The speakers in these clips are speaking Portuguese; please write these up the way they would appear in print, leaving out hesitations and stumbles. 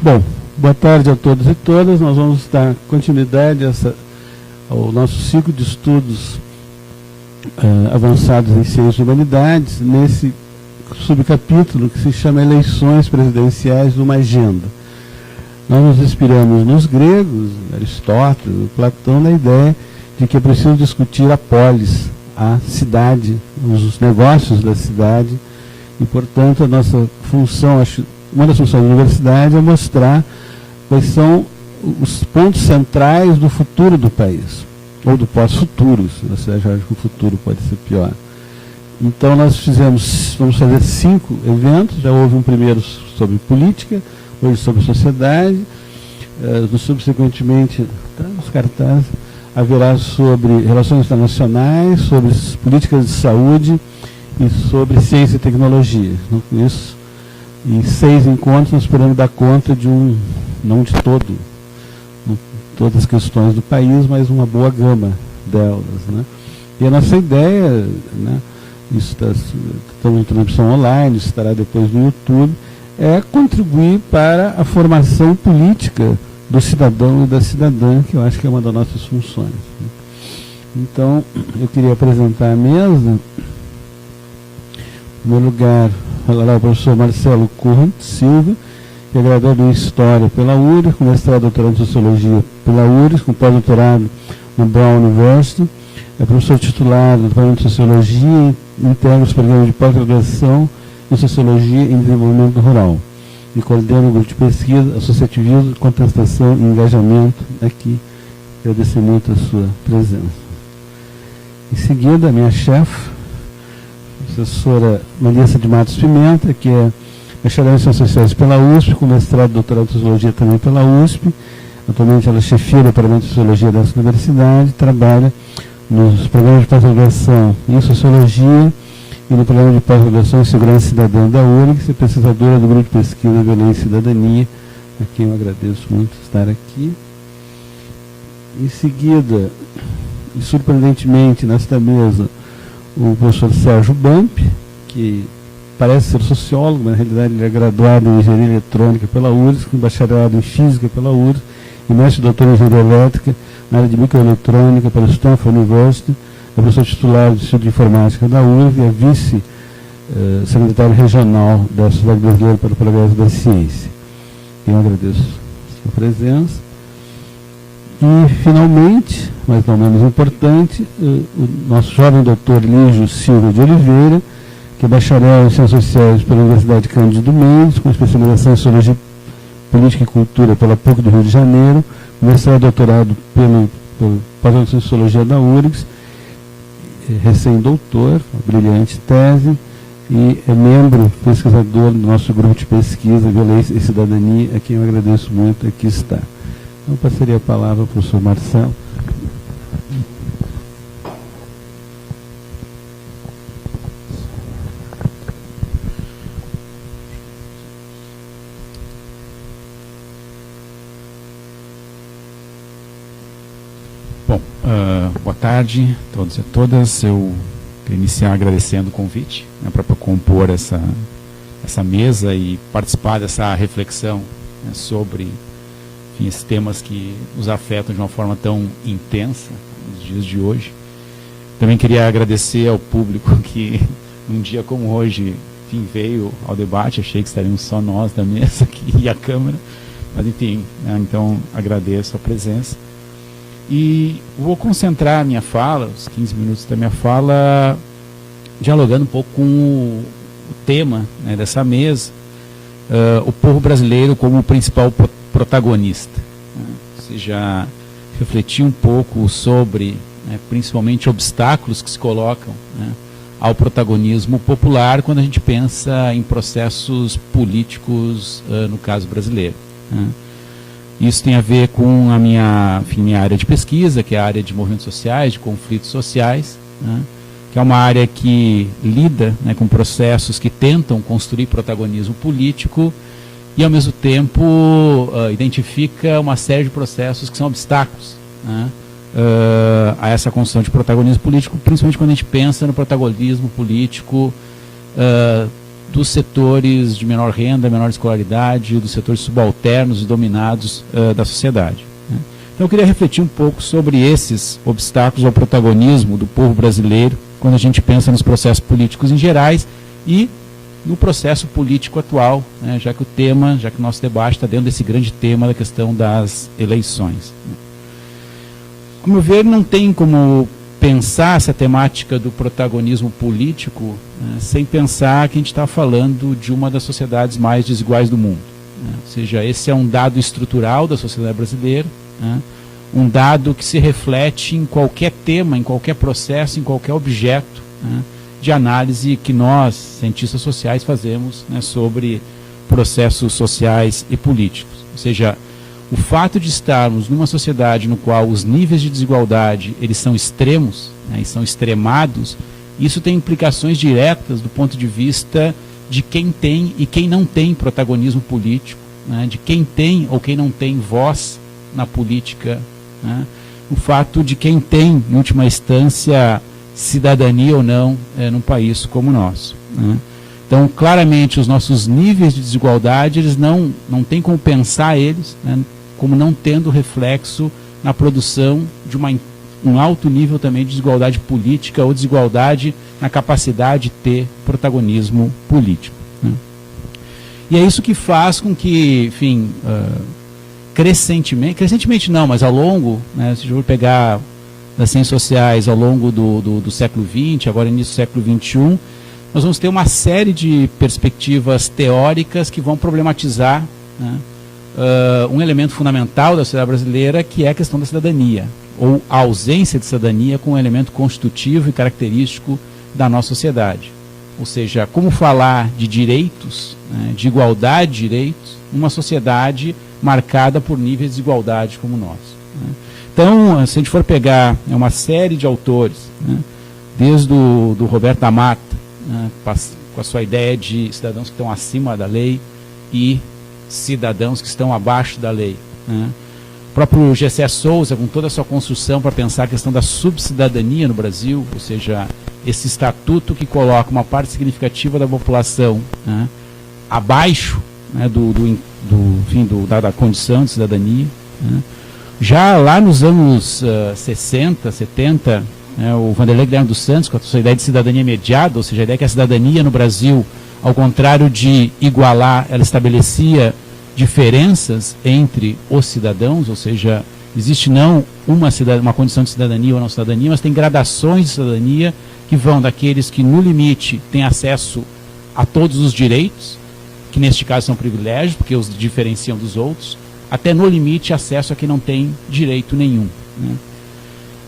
Bom, boa tarde a todos e todas. Nós vamos dar continuidade ao nosso ciclo de estudos avançados em Ciências e Humanidades, nesse subcapítulo que se chama Eleições Presidenciais numa Agenda. Nós nos inspiramos nos gregos, Aristóteles, Platão, na ideia de que é preciso discutir a polis, a cidade, os negócios da cidade, e, portanto, a nossa função, uma das funções da universidade é mostrar quais são os pontos centrais do futuro do país, ou do pós-futuro, se você acha que o futuro pode ser pior. Então, nós vamos fazer 5 eventos. Já houve um primeiro sobre política, hoje sobre sociedade, subsequentemente, nos cartazes, haverá sobre relações internacionais, sobre políticas de saúde e sobre ciência e tecnologia. Então, com isso, em 6 encontros, nós esperamos dar conta de não de todas as questões do país, mas uma boa gama delas, né? E a nossa ideia, né, isso estamos em transmissão online, isso estará depois no YouTube, é contribuir para a formação política do cidadão e da cidadã, que eu acho que é uma das nossas funções, né? Então, eu queria apresentar a mesa. Em primeiro lugar, falará o professor Marcelo Current Silva, que é graduado em História pela URGS, com mestrado e doutorado em Sociologia pela URGS, com pós-doutorado na Brown University, é professor titular do Departamento de Sociologia e integra os programas de pós-graduação em Sociologia e Desenvolvimento Rural, e coordena o grupo de pesquisa, associativismo, contestação e engajamento aqui. Agradecer muito a sua presença. Em seguida, a minha chefe, professora Melissa de Matos Pimenta, que é bacharel em Ciências Sociais pela USP, com mestrado e doutorado em Sociologia também pela USP. Atualmente ela chefia o Departamento de Sociologia dessa universidade, trabalha nos programas de pós-graduação em Sociologia e no programa de pós-graduação em Segurança Cidadã da URGS, e pesquisadora do Grupo de Pesquisa Violência e Cidadania, a quem eu agradeço muito estar aqui. Em seguida, e surpreendentemente nesta mesa, o professor Sérgio Bamp, que parece ser sociólogo, mas na realidade ele é graduado em Engenharia Eletrônica pela URGS, com bacharelado em Física pela URGS, e mestre e doutor em Engenharia Elétrica na área de Microeletrônica pela Stanford University, é professor titular do Instituto de Informática da URGS e é vice-secretário regional da Sociedade Brasileira para o Progresso da Ciência. Eu agradeço a sua presença. E, finalmente, mas não menos importante, o nosso jovem doutor Lígio Silva de Oliveira, que é bacharel em Ciências Sociais pela Universidade Cândido Mendes, com especialização em Sociologia Política e Cultura pela PUC do Rio de Janeiro, mestrado e doutorado pelo pós-graduação em Sociologia da URGS, recém-doutor, uma brilhante tese, e é membro pesquisador do nosso grupo de pesquisa Violência e Cidadania, a quem eu agradeço muito, aqui está. Então, passaria a palavra ao professor Marcelo. Bom, boa tarde a todos e a todas. Eu queria iniciar agradecendo o convite, né, para compor essa mesa e participar dessa reflexão, né, sobre esses temas que nos afetam de uma forma tão intensa nos dias de hoje. Também queria agradecer ao público que, num dia como hoje, enfim, veio ao debate. Achei que estaríamos só nós da mesa aqui e a Câmara, mas enfim, né, então agradeço a presença. E vou concentrar a minha fala, os 15 minutos da minha fala, dialogando um pouco com o tema, né, dessa mesa, o povo brasileiro como o principal protagonista, né? Ou seja, refletir um pouco sobre, né, principalmente obstáculos que se colocam, né, ao protagonismo popular quando a gente pensa em processos políticos, no caso brasileiro, né? Isso tem a ver com a minha área de pesquisa, que é a área de movimentos sociais, de conflitos sociais, né, que é uma área que lida, né, com processos que tentam construir protagonismo político e, ao mesmo tempo, identifica uma série de processos que são obstáculos, né, a essa construção de protagonismo político, principalmente quando a gente pensa no protagonismo político dos setores de menor renda, menor escolaridade, dos setores subalternos e dominados da sociedade. Né? Então eu queria refletir um pouco sobre esses obstáculos ao protagonismo do povo brasileiro quando a gente pensa nos processos políticos em gerais e no processo político atual, né, já que o nosso debate está dentro desse grande tema da questão das eleições. Ao meu ver, não tem como pensar essa temática do protagonismo político, né, sem pensar que a gente está falando de uma das sociedades mais desiguais do mundo. Né? Ou seja, esse é um dado estrutural da sociedade brasileira, né, um dado que se reflete em qualquer tema, em qualquer processo, em qualquer objeto, né, de análise que nós, cientistas sociais, fazemos, né, sobre processos sociais e políticos. Ou seja, o fato de estarmos numa sociedade no qual os níveis de desigualdade eles são extremos, né, e são extremados, isso tem implicações diretas do ponto de vista de quem tem e quem não tem protagonismo político, né, de quem tem ou quem não tem voz na política, né, o fato de quem tem, em última instância, cidadania ou não num país como o nosso. Né. Então, claramente, os nossos níveis de desigualdade, eles não tem como pensar eles, né, como não tendo reflexo na produção de um alto nível também de desigualdade política ou desigualdade na capacidade de ter protagonismo político. Né. E é isso que faz com que, enfim, crescentemente não, mas ao longo, né, se eu for pegar das ciências sociais ao longo do século XX, agora início do século XXI, nós vamos ter uma série de perspectivas teóricas que vão problematizar, né, um elemento fundamental da sociedade brasileira, que é a questão da cidadania, ou a ausência de cidadania como um elemento constitutivo e característico da nossa sociedade. Ou seja, como falar de direitos, né, de igualdade de direitos, numa sociedade marcada por níveis de desigualdade como o nosso. Né. Então, se a gente for pegar uma série de autores, né, desde o Roberto da Mata, né, com a sua ideia de cidadãos que estão acima da lei e cidadãos que estão abaixo da lei. Né. O próprio Gessé Souza, com toda a sua construção para pensar a questão da subcidadania no Brasil, ou seja, esse estatuto que coloca uma parte significativa da população, né, abaixo, né, da condição de cidadania. Né. Já lá nos anos 60, 70, né, o Vanderlei Guilherme dos Santos, com a sua ideia de cidadania mediada, ou seja, a ideia que a cidadania no Brasil, ao contrário de igualar, ela estabelecia diferenças entre os cidadãos, ou seja, existe não uma condição de cidadania ou não cidadania, mas tem gradações de cidadania que vão daqueles que, no limite, têm acesso a todos os direitos, que neste caso são privilégios, porque os diferenciam dos outros, até no limite acesso a quem não tem direito nenhum. Né.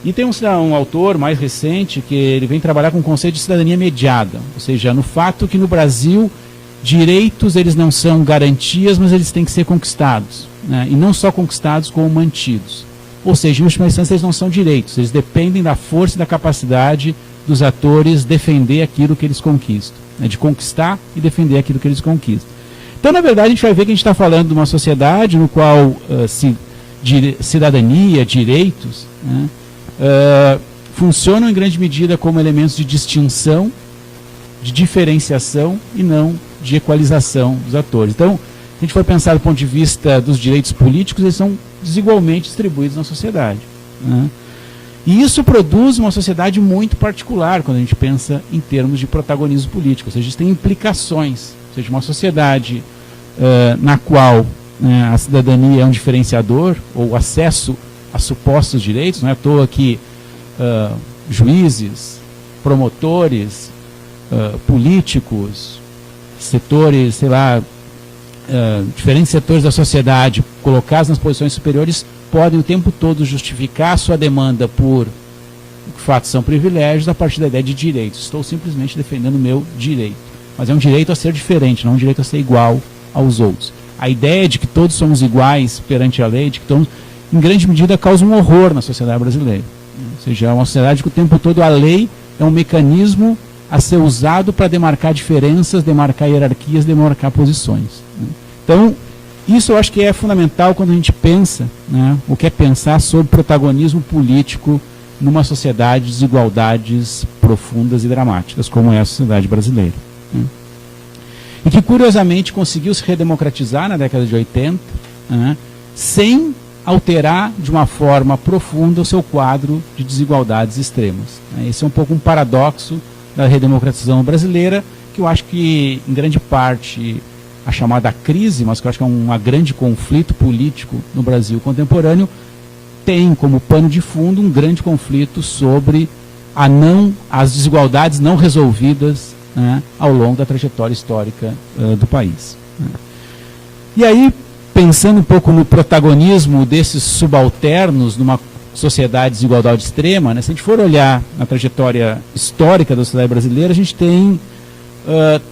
E tem um autor mais recente que ele vem trabalhar com o conceito de cidadania mediada, ou seja, no fato que no Brasil direitos eles não são garantias, mas eles têm que ser conquistados, né, e não só conquistados como mantidos. Ou seja, em última instância eles não são direitos, eles dependem da força e da capacidade dos atores defender aquilo que eles conquistam, né, de conquistar e defender aquilo que eles conquistam. Então, na verdade, a gente vai ver que a gente está falando de uma sociedade no qual cidadania, direitos, né, funcionam em grande medida como elementos de distinção, de diferenciação e não de equalização dos atores. Então, se a gente for pensar do ponto de vista dos direitos políticos, eles são desigualmente distribuídos na sociedade. Né? E isso produz uma sociedade muito particular quando a gente pensa em termos de protagonismo político, ou seja, isso tem implicações. Ou seja, uma sociedade na qual a cidadania é um diferenciador, ou acesso a supostos direitos, não é à toa que juízes, promotores, políticos, setores, sei lá, diferentes setores da sociedade colocados nas posições superiores podem o tempo todo justificar a sua demanda por que fato são privilégios a partir da ideia de direitos. Estou simplesmente defendendo o meu direito. Mas é um direito a ser diferente, não um direito a ser igual aos outros. A ideia de que todos somos iguais perante a lei, de que todos, em grande medida, causa um horror na sociedade brasileira. Ou seja, é uma sociedade que o tempo todo a lei é um mecanismo a ser usado para demarcar diferenças, demarcar hierarquias, demarcar posições. Então, isso eu acho que é fundamental quando a gente pensa, né, o que é pensar sobre protagonismo político numa sociedade de desigualdades profundas e dramáticas, como é a sociedade brasileira. e que, curiosamente, conseguiu se redemocratizar na década de 80, sem alterar de uma forma profunda o seu quadro de desigualdades extremas. Esse é um pouco um paradoxo da redemocratização brasileira, que eu acho que, em grande parte, a chamada crise, mas que eu acho que é um grande conflito político no Brasil contemporâneo, tem como pano de fundo um grande conflito sobre as desigualdades não resolvidas, né, ao longo da trajetória histórica do país. E aí, pensando um pouco no protagonismo desses subalternos numa sociedade de desigualdade extrema, né, se a gente for olhar na trajetória histórica da sociedade brasileira, a gente tem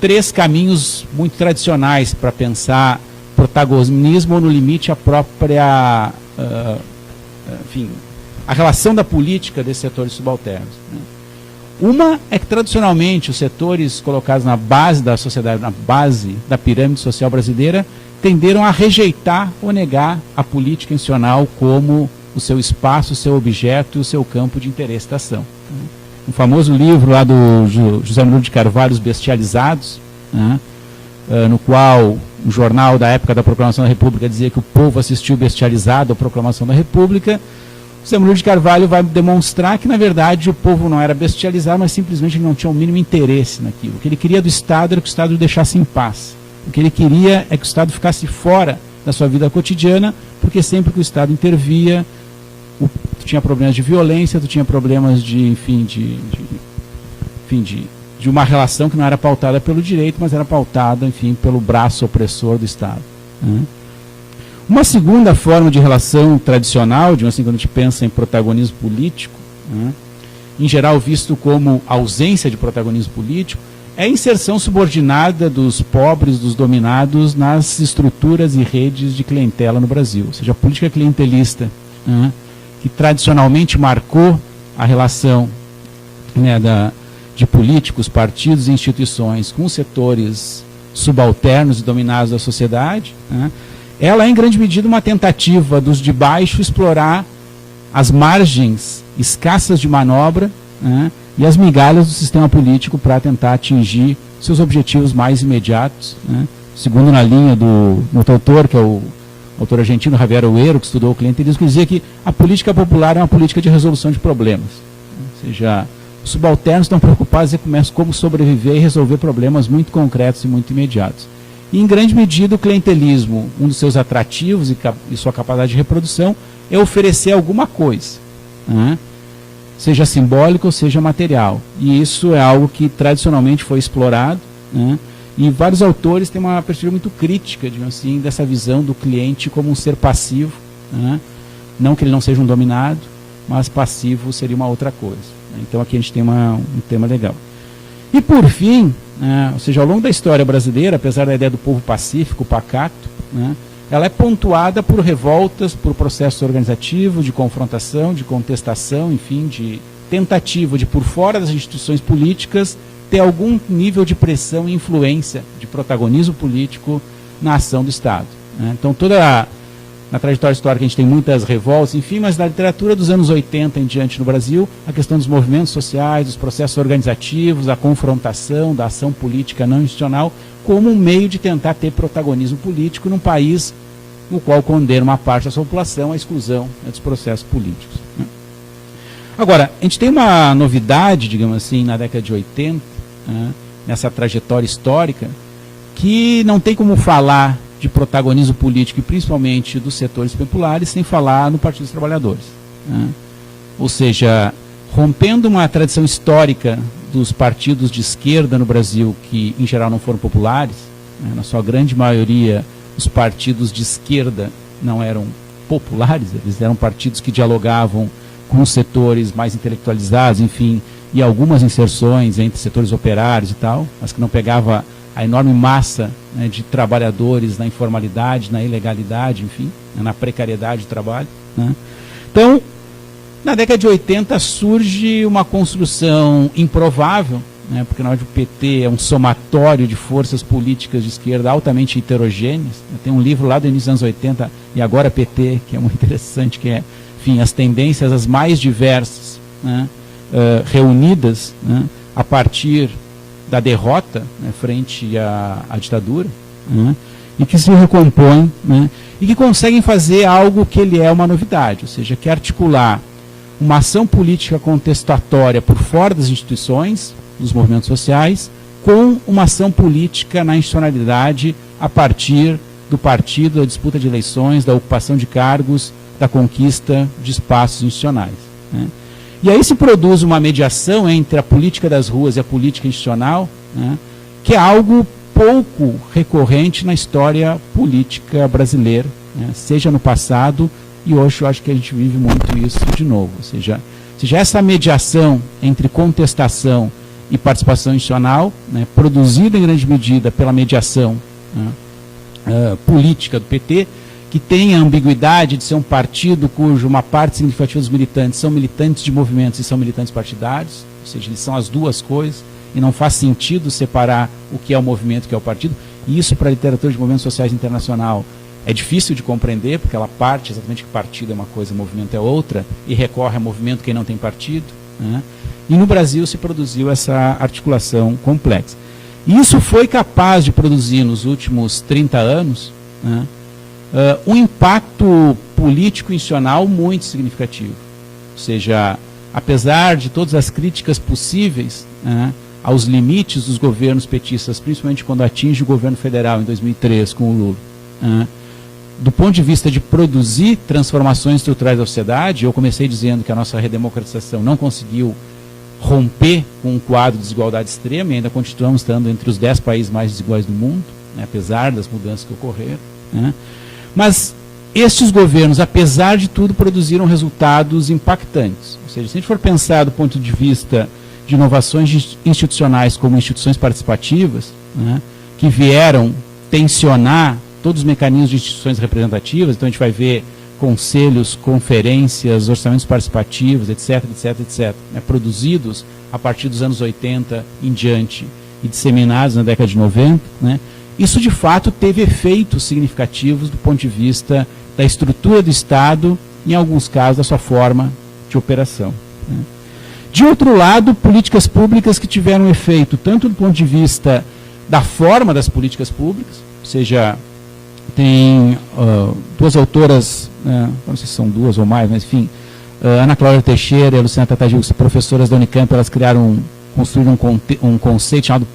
três caminhos muito tradicionais para pensar protagonismo ou, no limite, a própria, a relação da política desses setores subalternos. Né. Uma é que, tradicionalmente, os setores colocados na base da sociedade, na base da pirâmide social brasileira, tenderam a rejeitar ou negar a política institucional como o seu espaço, o seu objeto e o seu campo de interesse da ação. Um famoso livro lá do José Murilo de Carvalho, Os Bestializados, né, no qual um jornal da época da Proclamação da República dizia que o povo assistiu bestializado à Proclamação da República, José Murilo de Carvalho vai demonstrar que, na verdade, o povo não era bestializado, mas simplesmente ele não tinha o mínimo interesse naquilo. O que ele queria do Estado era que o Estado o deixasse em paz. O que ele queria é que o Estado ficasse fora da sua vida cotidiana, porque sempre que o Estado intervia, tu tinha problemas de violência, tu tinha problemas de uma relação que não era pautada pelo direito, mas era pautada, enfim, pelo braço opressor do Estado. Né? Uma segunda forma de relação tradicional, quando a gente pensa em protagonismo político, né, em geral visto como ausência de protagonismo político, é a inserção subordinada dos pobres, dos dominados, nas estruturas e redes de clientela no Brasil. Ou seja, a política clientelista, né, que tradicionalmente marcou a relação, né, de políticos, partidos e instituições com os setores subalternos e dominados da sociedade, né, ela é, em grande medida, uma tentativa dos de baixo explorar as margens escassas de manobra, né, e as migalhas do sistema político para tentar atingir seus objetivos mais imediatos. Né. Segundo na linha do outro autor, que é o autor argentino Javier Oeiro, que estudou o clientelismo, que dizia que a política popular é uma política de resolução de problemas. Ou seja, os subalternos estão preocupados em como sobreviver e resolver problemas muito concretos e muito imediatos. E, em grande medida, o clientelismo, um dos seus atrativos e sua capacidade de reprodução, é oferecer alguma coisa, né? Seja simbólico ou seja material. E isso é algo que tradicionalmente foi explorado, né? E vários autores têm uma perspectiva muito crítica, digamos assim, dessa visão do cliente como um ser passivo, né? Não que ele não seja um dominado, mas passivo seria uma outra coisa. Então aqui a gente tem um tema legal. E por fim, ou seja, ao longo da história brasileira, apesar da ideia do povo pacífico, pacato, né, ela é pontuada por revoltas, por processos organizativos, de confrontação, de contestação, enfim, de tentativa de, por fora das instituições políticas, ter algum nível de pressão e influência, de protagonismo político na ação do Estado. Né. Então, na trajetória histórica a gente tem muitas revoltas, enfim, mas na literatura dos anos 80 em diante no Brasil, a questão dos movimentos sociais, dos processos organizativos, a confrontação, da ação política não institucional, como um meio de tentar ter protagonismo político num país no qual condena uma parte da sua população à exclusão, né, dos processos políticos. Né. Agora, a gente tem uma novidade, digamos assim, na década de 80, né, nessa trajetória histórica, que não tem como falar de protagonismo político, e principalmente dos setores populares, sem falar no Partido dos Trabalhadores. Né? Ou seja, rompendo uma tradição histórica dos partidos de esquerda no Brasil, que em geral não foram populares, né? Na sua grande maioria, os partidos de esquerda não eram populares, eles eram partidos que dialogavam com os setores mais intelectualizados, enfim, e algumas inserções entre setores operários e tal, mas que não pegava a enorme massa, né, de trabalhadores na informalidade, na ilegalidade, enfim, né, na precariedade de trabalho. Né. Então, na década de 80 surge uma construção improvável, né, porque na verdade o PT é um somatório de forças políticas de esquerda altamente heterogêneas. Tem um livro lá do início dos anos 80, e agora PT, que é muito interessante, que é, enfim, as tendências as mais diversas, né, reunidas, né, a partir da derrota, né, frente à ditadura, né, e que se recompõem, né, e que conseguem fazer algo que ele é uma novidade, ou seja, que é articular uma ação política contestatória por fora das instituições, dos movimentos sociais, com uma ação política na institucionalidade a partir do partido, da disputa de eleições, da ocupação de cargos, da conquista de espaços institucionais, né. E aí se produz uma mediação entre a política das ruas e a política institucional, né, que é algo pouco recorrente na história política brasileira, né, seja no passado e hoje eu acho que a gente vive muito isso de novo. Ou seja essa mediação entre contestação e participação institucional, né, produzida em grande medida pela mediação, né, política do PT, que tem a ambiguidade de ser um partido cujo uma parte significativa dos militantes são militantes de movimentos e são militantes partidários, ou seja, eles são as duas coisas, e não faz sentido separar o que é o movimento e o que é o partido, e isso para a literatura de movimentos sociais internacional é difícil de compreender, porque ela parte exatamente que partido é uma coisa, movimento é outra, e recorre a movimento quem não tem partido, né? E no Brasil se produziu essa articulação complexa. E isso foi capaz de produzir nos últimos 30 anos, né, um impacto político institucional muito significativo. Ou seja, apesar de todas as críticas possíveis, né, aos limites dos governos petistas, principalmente quando atinge o governo federal em 2003 com o Lula, né, do ponto de vista de produzir transformações estruturais da sociedade, eu comecei dizendo que a nossa redemocratização não conseguiu romper com um quadro de desigualdade extrema e ainda continuamos estando entre os 10 países mais desiguais do mundo, né, apesar das mudanças que ocorreram, né. Mas estes governos, apesar de tudo, produziram resultados impactantes. Ou seja, se a gente for pensar do ponto de vista de inovações institucionais como instituições participativas, né, que vieram tensionar todos os mecanismos de instituições representativas, então a gente vai ver conselhos, conferências, orçamentos participativos, etc., né, produzidos a partir dos anos 80 em diante e disseminados na década de 90, né. Isso, de fato, teve efeitos significativos do ponto de vista da estrutura do Estado, em alguns casos, da sua forma de operação, né. De outro lado, políticas públicas que tiveram efeito tanto do ponto de vista da forma das políticas públicas, ou seja, tem duas autoras, não sei se são duas ou mais, mas enfim, Ana Cláudia Teixeira e a Luciana Tatajil, professoras da Unicamp, elas construíram um conceito chamado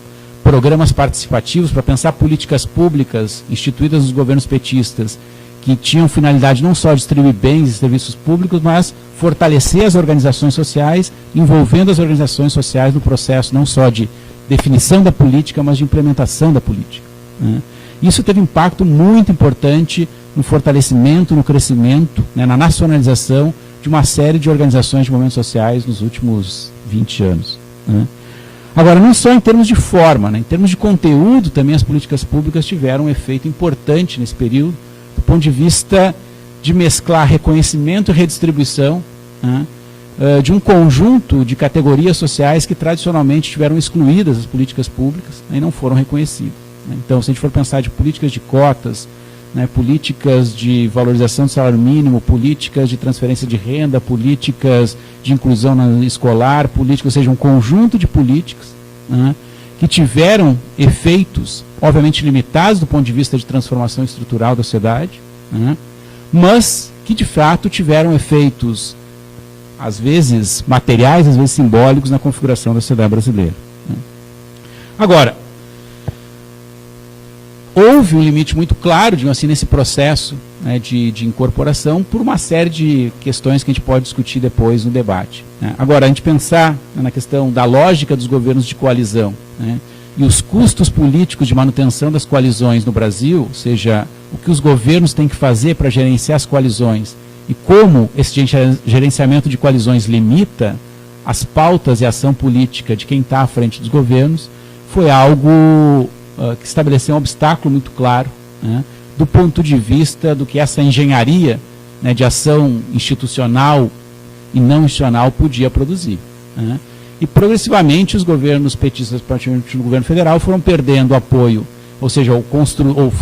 programas participativos para pensar políticas públicas instituídas nos governos petistas que tinham finalidade não só de distribuir bens e serviços públicos, mas fortalecer as organizações sociais, envolvendo as organizações sociais no processo não só de definição da política, mas de implementação da política, né. Isso teve um impacto muito importante no fortalecimento, no crescimento, né, na nacionalização de uma série de organizações de movimentos sociais nos últimos 20 anos, né. Agora, não só em termos de forma, né, em termos de conteúdo, também as políticas públicas tiveram um efeito importante nesse período, do ponto de vista de mesclar reconhecimento e redistribuição, né, de um conjunto de categorias sociais que tradicionalmente tiveram excluídas das políticas públicas, né, e não foram reconhecidas, né. Então, se a gente for pensar de políticas de cotas, né, políticas de valorização do salário mínimo, políticas de transferência de renda, políticas de inclusão escolar, políticas, ou seja, um conjunto de políticas, né, que tiveram efeitos, obviamente limitados do ponto de vista de transformação estrutural da sociedade, né, mas que de fato tiveram efeitos, às vezes materiais, às vezes simbólicos, na configuração da sociedade brasileira, né. Agora, houve um limite muito claro, digamos assim, nesse processo, né, de incorporação, por uma série de questões que a gente pode discutir depois no debate, né. Agora, a gente pensar, né, na questão da lógica dos governos de coalizão, né, e os custos políticos de manutenção das coalizões no Brasil, ou seja, o que os governos têm que fazer para gerenciar as coalizões e como esse gerenciamento de coalizões limita as pautas e a ação política de quem está à frente dos governos, foi algo que estabeleceu um obstáculo muito claro, né, do ponto de vista do que essa engenharia, né, de ação institucional e não institucional podia produzir, né. E progressivamente os governos petistas, particularmente no governo federal, foram perdendo apoio, ou seja, ou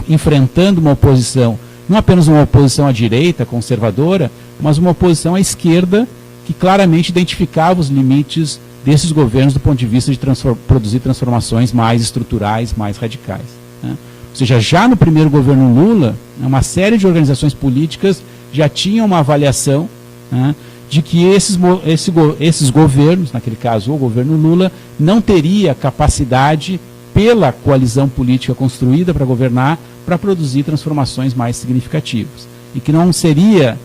enfrentando uma oposição, não apenas uma oposição à direita, conservadora, mas uma oposição à esquerda, que claramente identificava os limites desses governos do ponto de vista de produzir transformações mais estruturais, mais radicais, né? Ou seja, já no primeiro governo Lula, uma série de organizações políticas já tinham uma avaliação, né, de que esses governos, naquele caso o governo Lula, não teria capacidade, pela coalizão política construída para governar, para produzir transformações mais significativas. E que não seria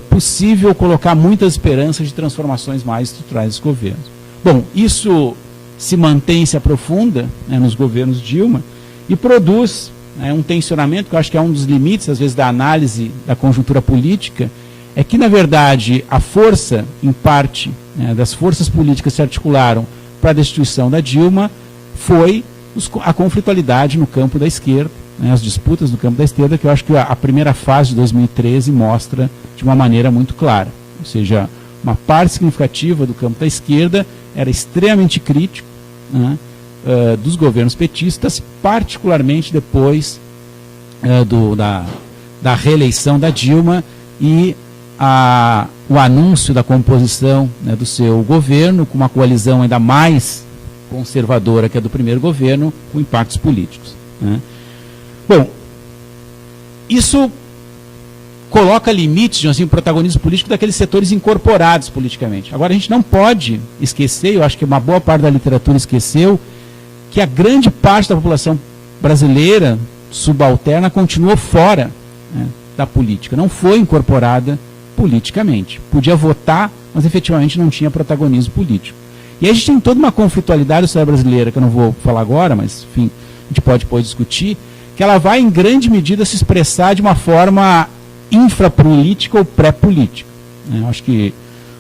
possível colocar muitas esperanças de transformações mais estruturais dos governos. Bom, isso se mantém, se aprofunda, né, nos governos Dilma e produz, né, um tensionamento que eu acho que é um dos limites, às vezes, da análise da conjuntura política, é que, na verdade, a força, em parte, né, das forças políticas que se articularam para a destituição da Dilma foi a conflitualidade no campo da esquerda, né, as disputas no campo da esquerda, que eu acho que a primeira fase de 2013 mostra de uma maneira muito clara. Ou seja, uma parte significativa do campo da esquerda era extremamente crítico, né, dos governos petistas, particularmente depois da reeleição da Dilma e o anúncio da composição, né, do seu governo, com uma coalizão ainda mais conservadora que a do primeiro governo, com impactos políticos, né. Bom, isso coloca limites de assim, protagonismo político daqueles setores incorporados politicamente. Agora, a gente não pode esquecer, eu acho que uma boa parte da literatura esqueceu, que a grande parte da população brasileira subalterna continuou fora, né, da política, não foi incorporada politicamente. Podia votar, mas efetivamente não tinha protagonismo político. E aí a gente tem toda uma conflitualidade da sociedade brasileira, que eu não vou falar agora, mas, enfim, a gente pode depois discutir, que ela vai, em grande medida, se expressar de uma forma infrapolítica ou pré-política. Eu acho que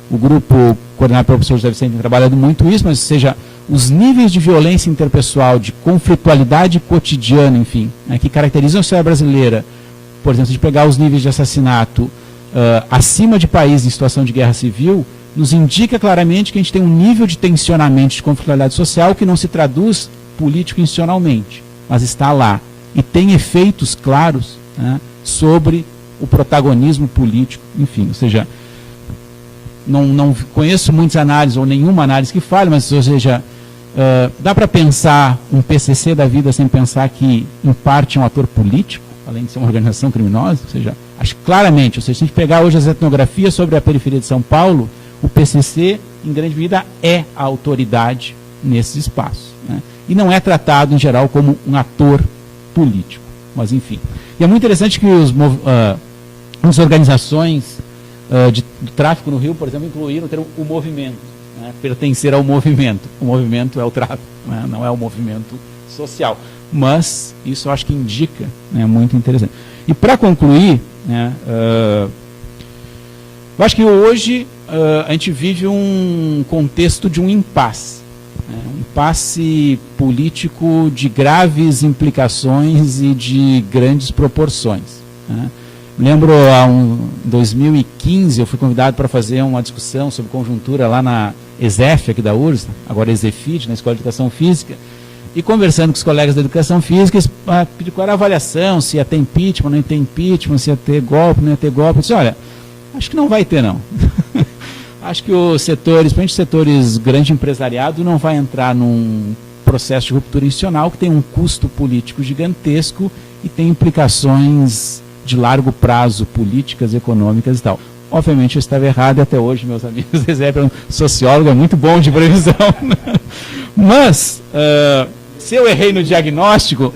o grupo coordenado pelo professor José Vicente tem trabalhado muito isso, mas, ou seja, os níveis de violência interpessoal, de conflitualidade cotidiana, enfim, né, que caracterizam a sociedade brasileira, por exemplo, de pegar os níveis de assassinato acima de países em situação de guerra civil, nos indica claramente que a gente tem um nível de tensionamento de conflitualidade social que não se traduz político-institucionalmente, mas está lá. E tem efeitos claros, né, sobre o protagonismo político, enfim, ou seja, não conheço muitas análises, ou nenhuma análise que fale, mas, ou seja, dá para pensar um PCC da vida sem pensar que, em parte, é um ator político, além de ser uma organização criminosa? Ou seja, acho claramente, ou seja, se a gente pegar hoje as etnografias sobre a periferia de São Paulo, o PCC, em grande medida, é a autoridade nesses espaços, né? E não é tratado, em geral, como um ator político, mas enfim. E é muito interessante que as organizações do tráfico no Rio, por exemplo, incluíram o termo o movimento, né? Pertencer ao movimento. O movimento é o tráfico, né? Não é o movimento social. Mas isso eu acho que indica, né, muito interessante. E para concluir, né, eu acho que hoje a gente vive um contexto de um impasse. Um impasse político de graves implicações e de grandes proporções, né? Me lembro, em 2015, eu fui convidado para fazer uma discussão sobre conjuntura lá na ESEF, aqui da URSS, agora ESEFID, na Escola de Educação Física, e conversando com os colegas da Educação Física, eles pediram qual era a avaliação, se ia ter impeachment, não ia ter impeachment, se ia ter golpe, não ia ter golpe. Eu disse, olha, acho que não vai ter, não. Acho que os setores, principalmente os setores grande empresariado, não vai entrar num processo de ruptura institucional que tem um custo político gigantesco e tem implicações de largo prazo, políticas, econômicas e tal. Obviamente eu estava errado e até hoje meus amigos recebem um sociólogo, é muito bom de previsão. Mas, se eu errei no diagnóstico,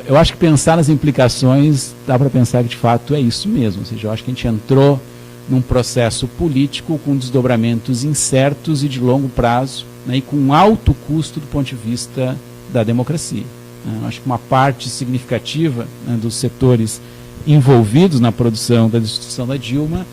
eu acho que pensar nas implicações, dá para pensar que de fato é isso mesmo. Ou seja, eu acho que a gente entrou num processo político com desdobramentos incertos e de longo prazo, né, e com alto custo do ponto de vista da democracia. Eu acho que uma parte significativa, né, dos setores envolvidos na produção da destituição da Dilma,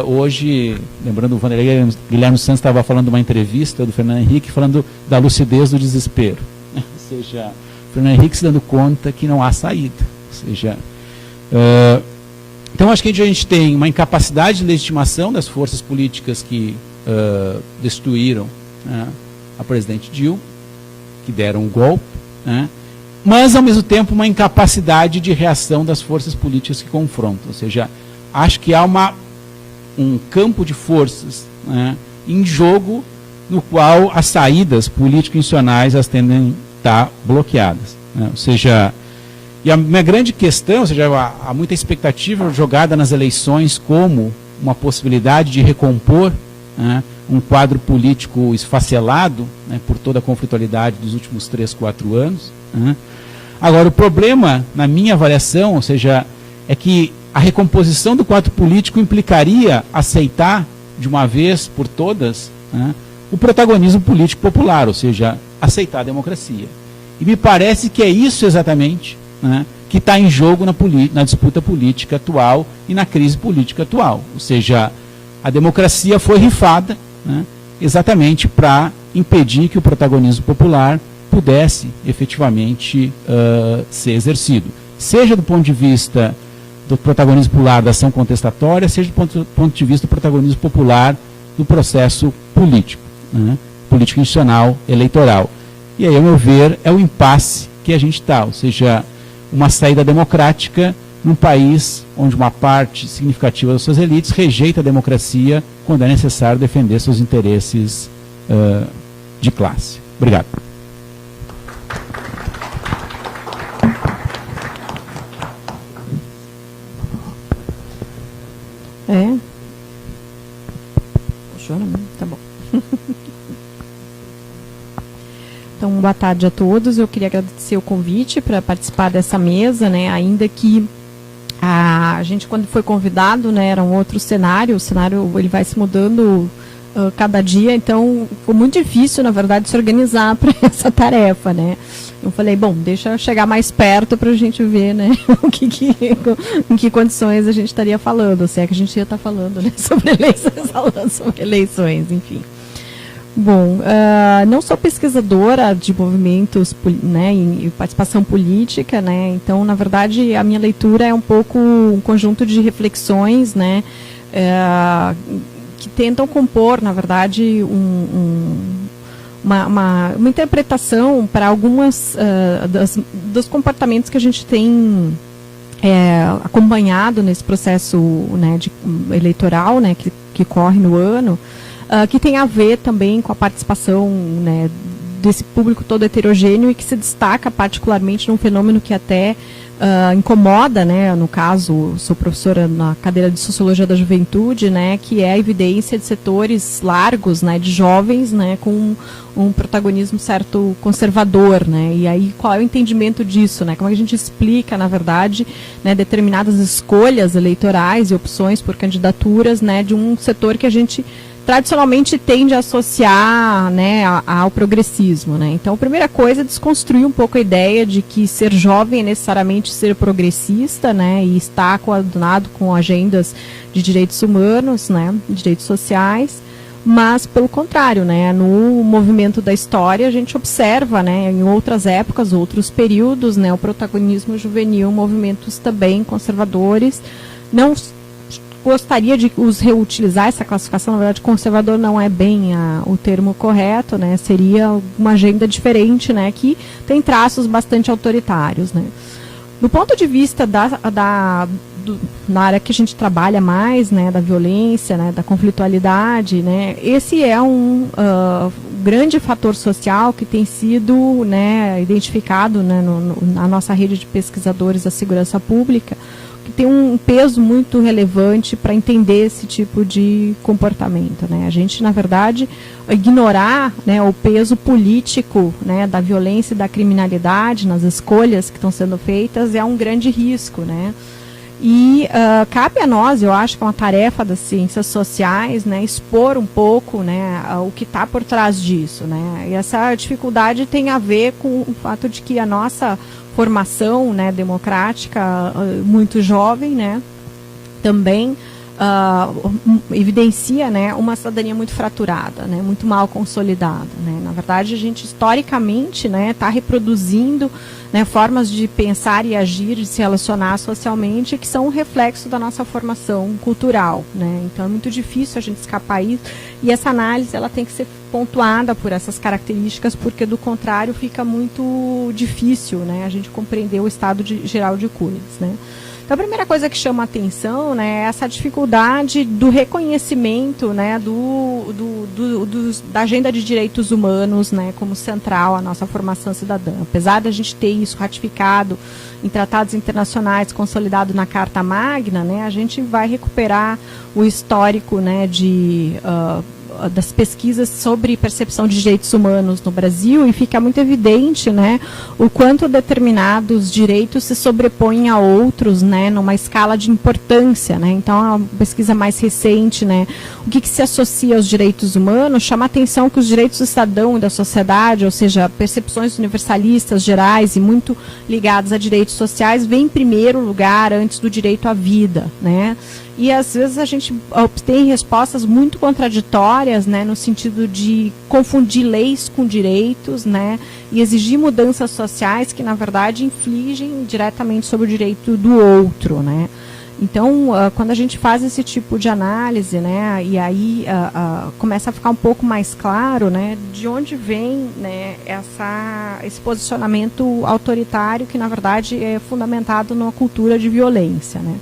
hoje, lembrando o Vanderlei Guilherme Santos estava falando de uma entrevista do Fernando Henrique falando da lucidez do desespero. Ou seja, o Fernando Henrique se dando conta que não há saída. Ou seja, então acho que a gente tem uma incapacidade de legitimação das forças políticas que destituíram, né, a presidente Dilma, que deram um golpe, né, mas ao mesmo tempo uma incapacidade de reação das forças políticas que confrontam. Ou seja, acho que há uma um campo de forças, né, em jogo, no qual as saídas político-institucionais elas tendem a estar bloqueadas, né? Ou seja, e a minha grande questão, ou seja, há muita expectativa jogada nas eleições como uma possibilidade de recompor, né, um quadro político esfacelado, né, por toda a conflitualidade dos últimos 3, 4 anos. Né. Agora, o problema, na minha avaliação, ou seja, é que a recomposição do quadro político implicaria aceitar, de uma vez por todas, né, o protagonismo político popular, ou seja, aceitar a democracia. E me parece que é isso exatamente, né, que está em jogo na disputa política atual e na crise política atual. Ou seja, a democracia foi rifada, né, exatamente para impedir que o protagonismo popular pudesse efetivamente ser exercido. Seja do ponto de vista do protagonismo popular da ação contestatória, seja do ponto de vista do protagonismo popular do processo político, né, político institucional, eleitoral. E aí, ao meu ver, é o impasse que a gente está, ou seja, uma saída democrática num país onde uma parte significativa das suas elites rejeita a democracia quando é necessário defender seus interesses de classe. Obrigado. Tá bom. Então, boa tarde a todos. Eu queria agradecer o convite para participar dessa mesa, né? Ainda que a gente, quando foi convidado, né, era um outro cenário. O cenário ele vai se mudando cada dia, então ficou muito difícil, na verdade, se organizar para essa tarefa, né? Eu falei, bom, deixa eu chegar mais perto para a gente ver, né, em que condições a gente estaria falando, se é que a gente ia estar falando, né, sobre eleições, falando sobre eleições, enfim. Bom, não sou pesquisadora de movimentos, né, e participação política, né, então, na verdade, a minha leitura é um pouco um conjunto de reflexões, né, que tentam compor, na verdade, uma interpretação para algumas dos comportamentos que a gente tem acompanhado nesse processo, né, eleitoral, né, que corre no ano, que tem a ver também com a participação, né, desse público todo heterogêneo e que se destaca particularmente num fenômeno que até incomoda, né, no caso, sou professora na cadeira de Sociologia da Juventude, né, que é a evidência de setores largos, né, de jovens, né, com um protagonismo certo conservador, né, e aí qual é o entendimento disso, né, como é que a gente explica, na verdade, né, determinadas escolhas eleitorais e opções por candidaturas, né, de um setor que a gente tradicionalmente tende a associar, né, ao progressismo, né? Então, a primeira coisa é desconstruir um pouco a ideia de que ser jovem é necessariamente ser progressista, né, e estar coadunado com agendas de direitos humanos, né, direitos sociais, mas pelo contrário, né, no movimento da história a gente observa, né, em outras épocas, outros períodos, né, o protagonismo juvenil, movimentos também conservadores. Não gostaria de os reutilizar essa classificação, na verdade conservador não é bem o termo correto, né, seria uma agenda diferente, né, que tem traços bastante autoritários, né. Do ponto de vista na área que a gente trabalha mais, né, da violência, né, da conflitualidade, né, esse é um grande fator social que tem sido, né, identificado, né, na nossa rede de pesquisadores da segurança pública, que tem um peso muito relevante para entender esse tipo de comportamento, né? A gente, na verdade, ignorar, né, o peso político, né, da violência e da criminalidade nas escolhas que estão sendo feitas é um grande risco, né? E cabe a nós, eu acho que é uma tarefa das ciências sociais, né, expor um pouco, né, o que está por trás disso, né? E essa dificuldade tem a ver com o fato de que a nossa formação, né, democrática muito jovem, né, também evidencia, né, uma cidadania muito fraturada, né, muito mal consolidada, né. Na verdade, a gente historicamente, né, está reproduzindo, né, formas de pensar e agir, de se relacionar socialmente, que são um reflexo da nossa formação cultural, né. Então é muito difícil a gente escapar isso, e essa análise ela tem que ser pontuada por essas características, porque do contrário fica muito difícil, né, a gente compreender o estado geral de coisas, né. Então, a primeira coisa que chama a atenção, né, é essa dificuldade do reconhecimento, né, da agenda de direitos humanos, né, como central à nossa formação cidadã. Apesar de a gente ter isso ratificado em tratados internacionais, consolidado na Carta Magna, né, a gente vai recuperar o histórico, né, das pesquisas sobre percepção de direitos humanos no Brasil, e fica muito evidente, né, o quanto determinados direitos se sobrepõem a outros, né, numa escala de importância, né. Então, a pesquisa mais recente, né, o que se associa aos direitos humanos, chama a atenção que os direitos do cidadão e da sociedade, ou seja, percepções universalistas, gerais e muito ligadas a direitos sociais, vêm em primeiro lugar antes do direito à vida, né. E às vezes a gente obtém respostas muito contraditórias, né, no sentido de confundir leis com direitos, né, e exigir mudanças sociais que, na verdade, infligem diretamente sobre o direito do outro, né. Então, quando a gente faz esse tipo de análise, né, e aí começa a ficar um pouco mais claro, né, de onde vem, né, esse posicionamento autoritário que, na verdade, é fundamentado numa cultura de violência, né.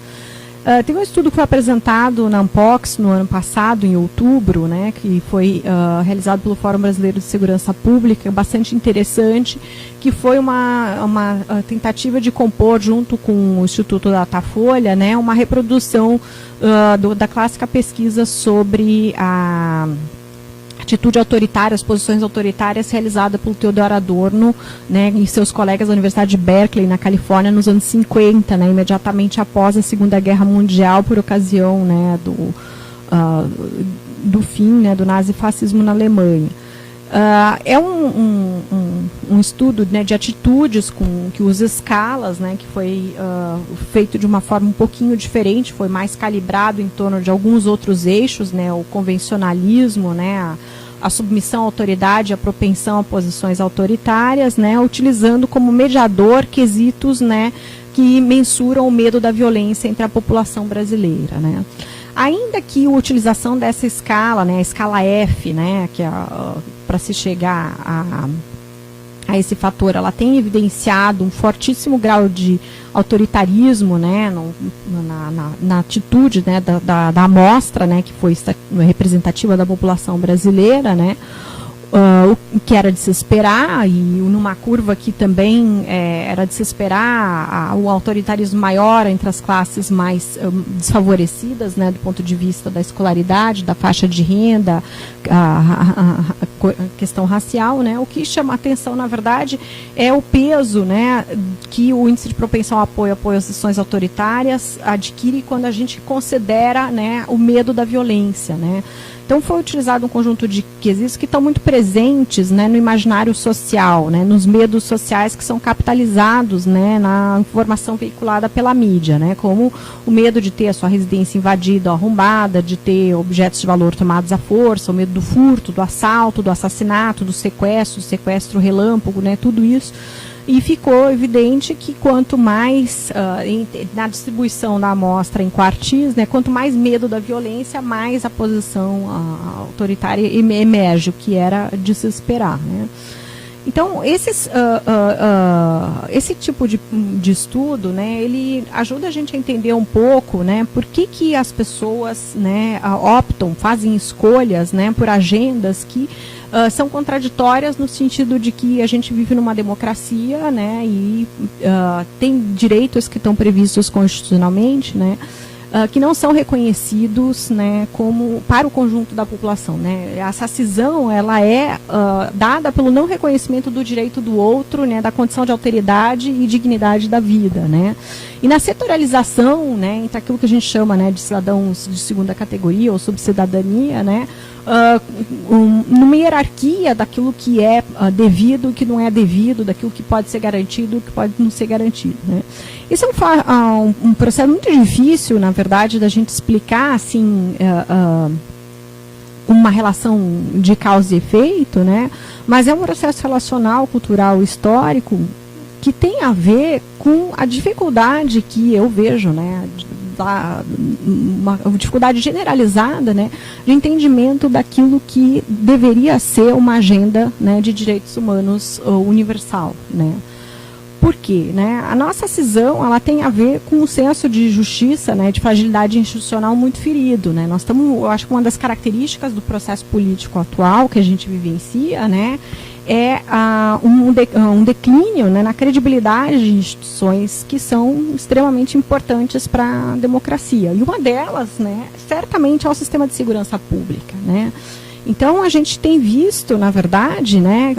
Tem um estudo que foi apresentado na Ampox no ano passado, em outubro, né, que foi realizado pelo Fórum Brasileiro de Segurança Pública, bastante interessante, que foi uma tentativa de compor, junto com o Instituto Datafolha, né, uma reprodução da clássica pesquisa sobre a atitude autoritária, as posições autoritárias realizada pelo Theodor Adorno, né, e seus colegas da Universidade de Berkeley, na Califórnia, nos anos 50, né, imediatamente após a Segunda Guerra Mundial, por ocasião, né, do fim, né, do nazifascismo na Alemanha. É um estudo, né, de atitudes que usa escalas, né, que foi feito de uma forma um pouquinho diferente, foi mais calibrado em torno de alguns outros eixos, né, o convencionalismo, né, a submissão à autoridade, a propensão a posições autoritárias, né, utilizando como mediador quesitos, né, que mensuram o medo da violência entre a população brasileira, né. Ainda que a utilização dessa escala, né, a escala F, né, que para se chegar a esse fator, ela tem evidenciado um fortíssimo grau de autoritarismo, né, na atitude, né, da amostra, né, que foi representativa da população brasileira, né, o que era de se esperar, e numa curva que também era de se esperar o autoritarismo maior entre as classes mais desfavorecidas, né, do ponto de vista da escolaridade, da faixa de renda, a questão racial, né. O que chama a atenção, na verdade, é o peso, né, que o índice de propensão ao apoio às ações autoritárias adquire quando a gente considera, né, o medo da violência, né. Então, foi utilizado um conjunto de quesitos que estão muito presentes, né, no imaginário social, né, nos medos sociais que são capitalizados, né, na informação veiculada pela mídia, né, como o medo de ter a sua residência invadida ou arrombada, de ter objetos de valor tomados à força, o medo do furto, do assalto, do assassinato, do sequestro relâmpago, né, tudo isso. E ficou evidente que quanto mais, na distribuição da amostra em quartis, né, quanto mais medo da violência, mais a posição autoritária emerge, o que era de se esperar, né. Então, esse tipo de estudo, né, ele ajuda a gente a entender um pouco, né, por que as pessoas, né, optam, fazem escolhas, né, por agendas que são contraditórias no sentido de que a gente vive numa democracia, né, e tem direitos que estão previstos constitucionalmente, né, que não são reconhecidos, né, como para o conjunto da população, né. Essa cisão, ela é dada pelo não reconhecimento do direito do outro, né, da condição de alteridade e dignidade da vida, né. E na setorialização, né, entre aquilo que a gente chama, né, de cidadãos de segunda categoria ou subcidadania, né, numa hierarquia daquilo que é devido, que não é devido, daquilo que pode ser garantido, que pode não ser garantido, né. Isso é um processo muito difícil, na verdade, da gente explicar, assim, uma relação de causa e efeito, né, mas é um processo relacional, cultural, histórico, que tem a ver com a dificuldade que eu vejo, né, uma dificuldade generalizada, né, de entendimento daquilo que deveria ser uma agenda, né, de direitos humanos universal, né. Por quê? Né? A nossa cisão, ela tem a ver com um senso de justiça, né, de fragilidade institucional muito ferido. Né? Nós estamos, eu acho que uma das características do processo político atual que a gente vivencia, né, é um declínio, né, na credibilidade de instituições que são extremamente importantes para a democracia. E uma delas, né, certamente é o sistema de segurança pública. Né? Então, a gente tem visto, na verdade, né,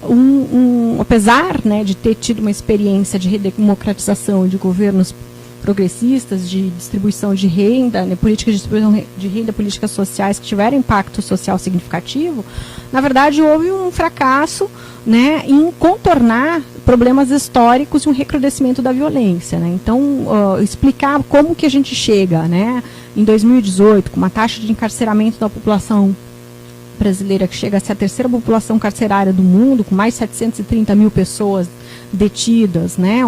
apesar, né, de ter tido uma experiência de redemocratização de governos progressistas, de distribuição de renda, né, políticas de distribuição de renda, políticas sociais que tiveram impacto social significativo, na verdade, houve um fracasso, né, em contornar problemas históricos e um recrudescimento da violência. Né? Então, explicar como que a gente chega, né, em 2018, com uma taxa de encarceramento da população brasileira que chega a ser a terceira população carcerária do mundo, com mais de 730 mil pessoas detidas, né,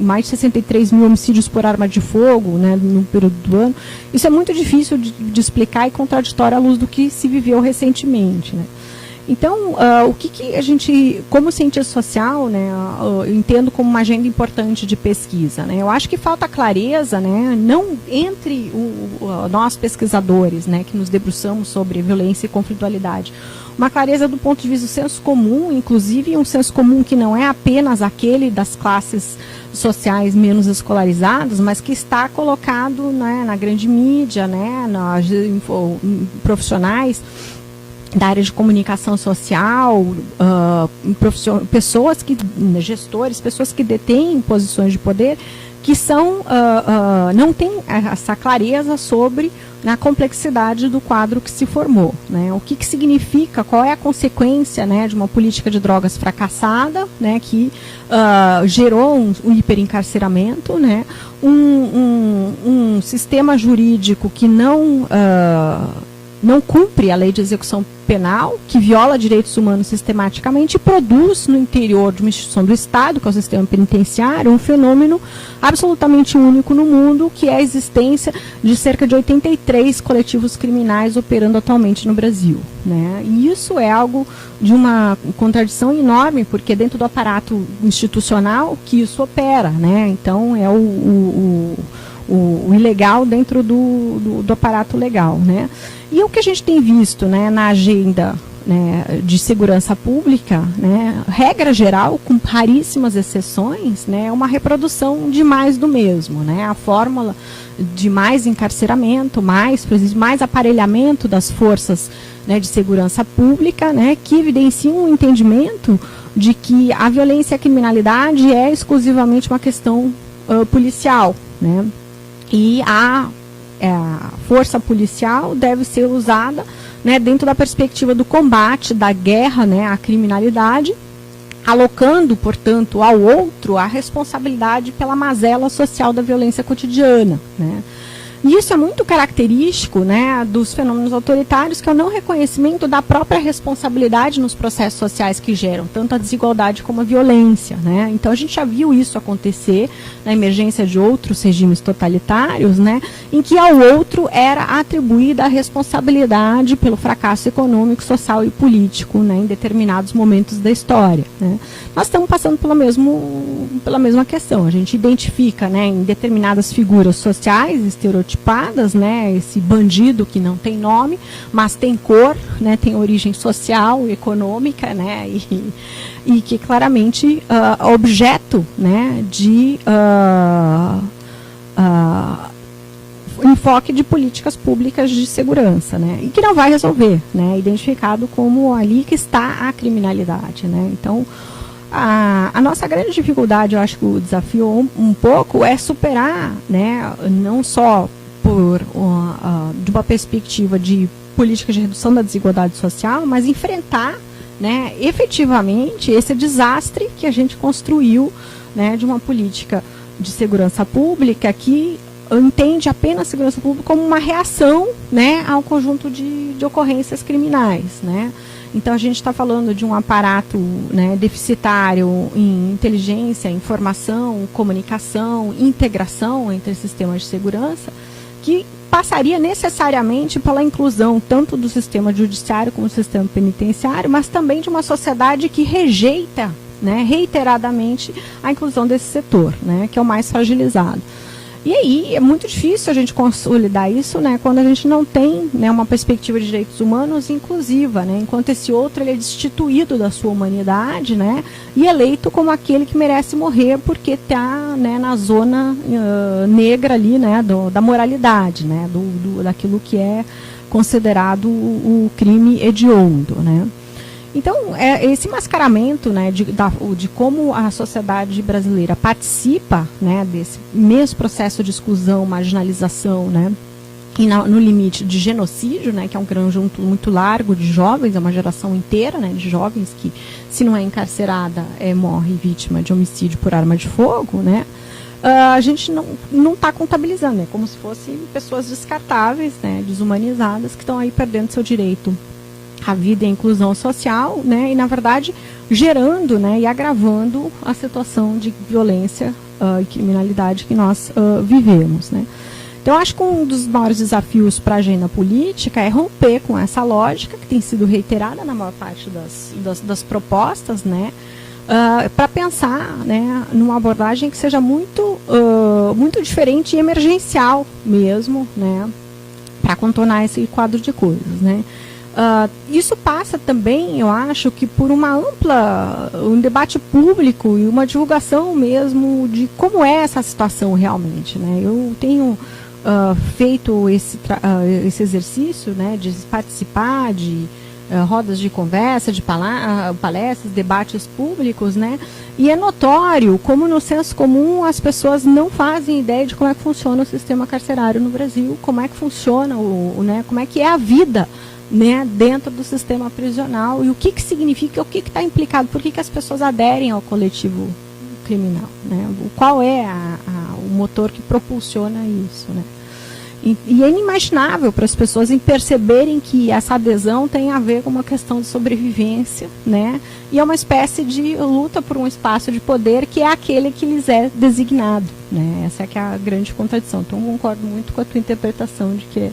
mais de 63 mil homicídios por arma de fogo, né, no período do ano. Isso é muito difícil de explicar e contraditório à luz do que se viveu recentemente. Né. Então, o que a gente, como cientista social, né, eu entendo como uma agenda importante de pesquisa. Né? Eu acho que falta clareza, né, não entre nós pesquisadores, né, que nos debruçamos sobre violência e conflitualidade, uma clareza do ponto de vista do senso comum, inclusive um senso comum que não é apenas aquele das classes sociais menos escolarizadas, mas que está colocado, né, na grande mídia, né, profissionais da área de comunicação social, pessoas que, gestores, pessoas que detêm posições de poder, que são, não têm essa clareza sobre a complexidade do quadro que se formou. Né? O que significa, qual é a consequência, né, de uma política de drogas fracassada, né, que gerou um hiperencarceramento, né, um sistema jurídico que não cumpre a lei de execução penal, que viola direitos humanos sistematicamente e produz no interior de uma instituição do Estado, que é o sistema penitenciário, um fenômeno absolutamente único no mundo, que é a existência de cerca de 83 coletivos criminais operando atualmente no Brasil. Né? E isso é algo de uma contradição enorme, porque dentro do aparato institucional que isso opera. Né? Então, é o ilegal dentro do aparato legal. Né? E o que a gente tem visto, né, na agenda, né, de segurança pública, né, regra geral, com raríssimas exceções, né, é uma reprodução de mais do mesmo. Né, a fórmula de mais encarceramento, mais aparelhamento das forças, né, de segurança pública, né, que evidenciam um entendimento de que a violência e a criminalidade é exclusivamente uma questão policial. Né, e a força policial deve ser usada, né, dentro da perspectiva do combate, da guerra, né, à criminalidade, alocando, portanto, ao outro a responsabilidade pela mazela social da violência cotidiana. Né. E isso é muito característico, né, dos fenômenos autoritários, que é o não reconhecimento da própria responsabilidade nos processos sociais que geram tanto a desigualdade como a violência. Né? Então, a gente já viu isso acontecer na emergência de outros regimes totalitários, né, em que ao outro era atribuída a responsabilidade pelo fracasso econômico, social e político, né, em determinados momentos da história. Né? Nós estamos passando pela mesma questão. A gente identifica, né, em determinadas figuras sociais estereotipadas, né, esse bandido que não tem nome, mas tem cor, né, tem origem social, econômica, né, e que claramente objeto, né, de enfoque de políticas públicas de segurança, né, e que não vai resolver, né, identificado como ali que está a criminalidade. Né. Então, a nossa grande dificuldade, eu acho que o desafio um pouco é superar, né, não só de uma perspectiva de política de redução da desigualdade social, mas enfrentar, né, efetivamente esse desastre que a gente construiu, né, de uma política de segurança pública que entende apenas a segurança pública como uma reação, né, ao conjunto de ocorrências criminais. Né. Então, a gente está falando de um aparato, né, deficitário em inteligência, informação, comunicação, integração entre sistemas de segurança, que passaria necessariamente pela inclusão tanto do sistema judiciário como do sistema penitenciário, mas também de uma sociedade que rejeita né, reiteradamente a inclusão desse setor, né, que é o mais fragilizado. E aí é muito difícil a gente consolidar isso, né, quando a gente não tem, né, uma perspectiva de direitos humanos inclusiva, né, enquanto esse outro ele é destituído da sua humanidade, né, e eleito como aquele que merece morrer porque está, né, na zona negra ali, né, da moralidade, né, daquilo que é considerado o crime hediondo, né. Então, esse mascaramento, né, de como a sociedade brasileira participa, né, desse mesmo processo de exclusão, marginalização, né, e no limite de genocídio, né, que é um conjunto muito largo de jovens, é uma geração inteira, né, de jovens que, se não é encarcerada, morre vítima de homicídio por arma de fogo, né, a gente não está contabilizando, é como se fossem pessoas descartáveis, né, desumanizadas, que estão aí perdendo seu direito a vida e a inclusão social, né, e na verdade gerando, né, e agravando a situação de violência e criminalidade que nós vivemos, né. Então acho que um dos maiores desafios para a agenda política é romper com essa lógica que tem sido reiterada na maior parte das propostas, né, para pensar, né, numa abordagem que seja muito diferente e emergencial mesmo, né, para contornar esse quadro de coisas, né. Isso passa também, eu acho, que por um debate público e uma divulgação mesmo de como é essa situação realmente, né? Eu tenho feito esse exercício, né, de participar de rodas de conversa, de palestras, debates públicos, né? E é notório como no senso comum as pessoas não fazem ideia de como é que funciona o sistema carcerário no Brasil, como é que funciona né, como é que é a vida, né, dentro do sistema prisional e o que significa, o que está implicado, por que as pessoas aderem ao coletivo criminal, né? Qual é o motor que propulsiona isso, né? E é inimaginável para as pessoas em perceberem que essa adesão tem a ver com uma questão de sobrevivência, né? E é uma espécie de luta por um espaço de poder que é aquele que lhes é designado, né? Essa é que é a grande contradição. Então, eu concordo muito com a tua interpretação de que,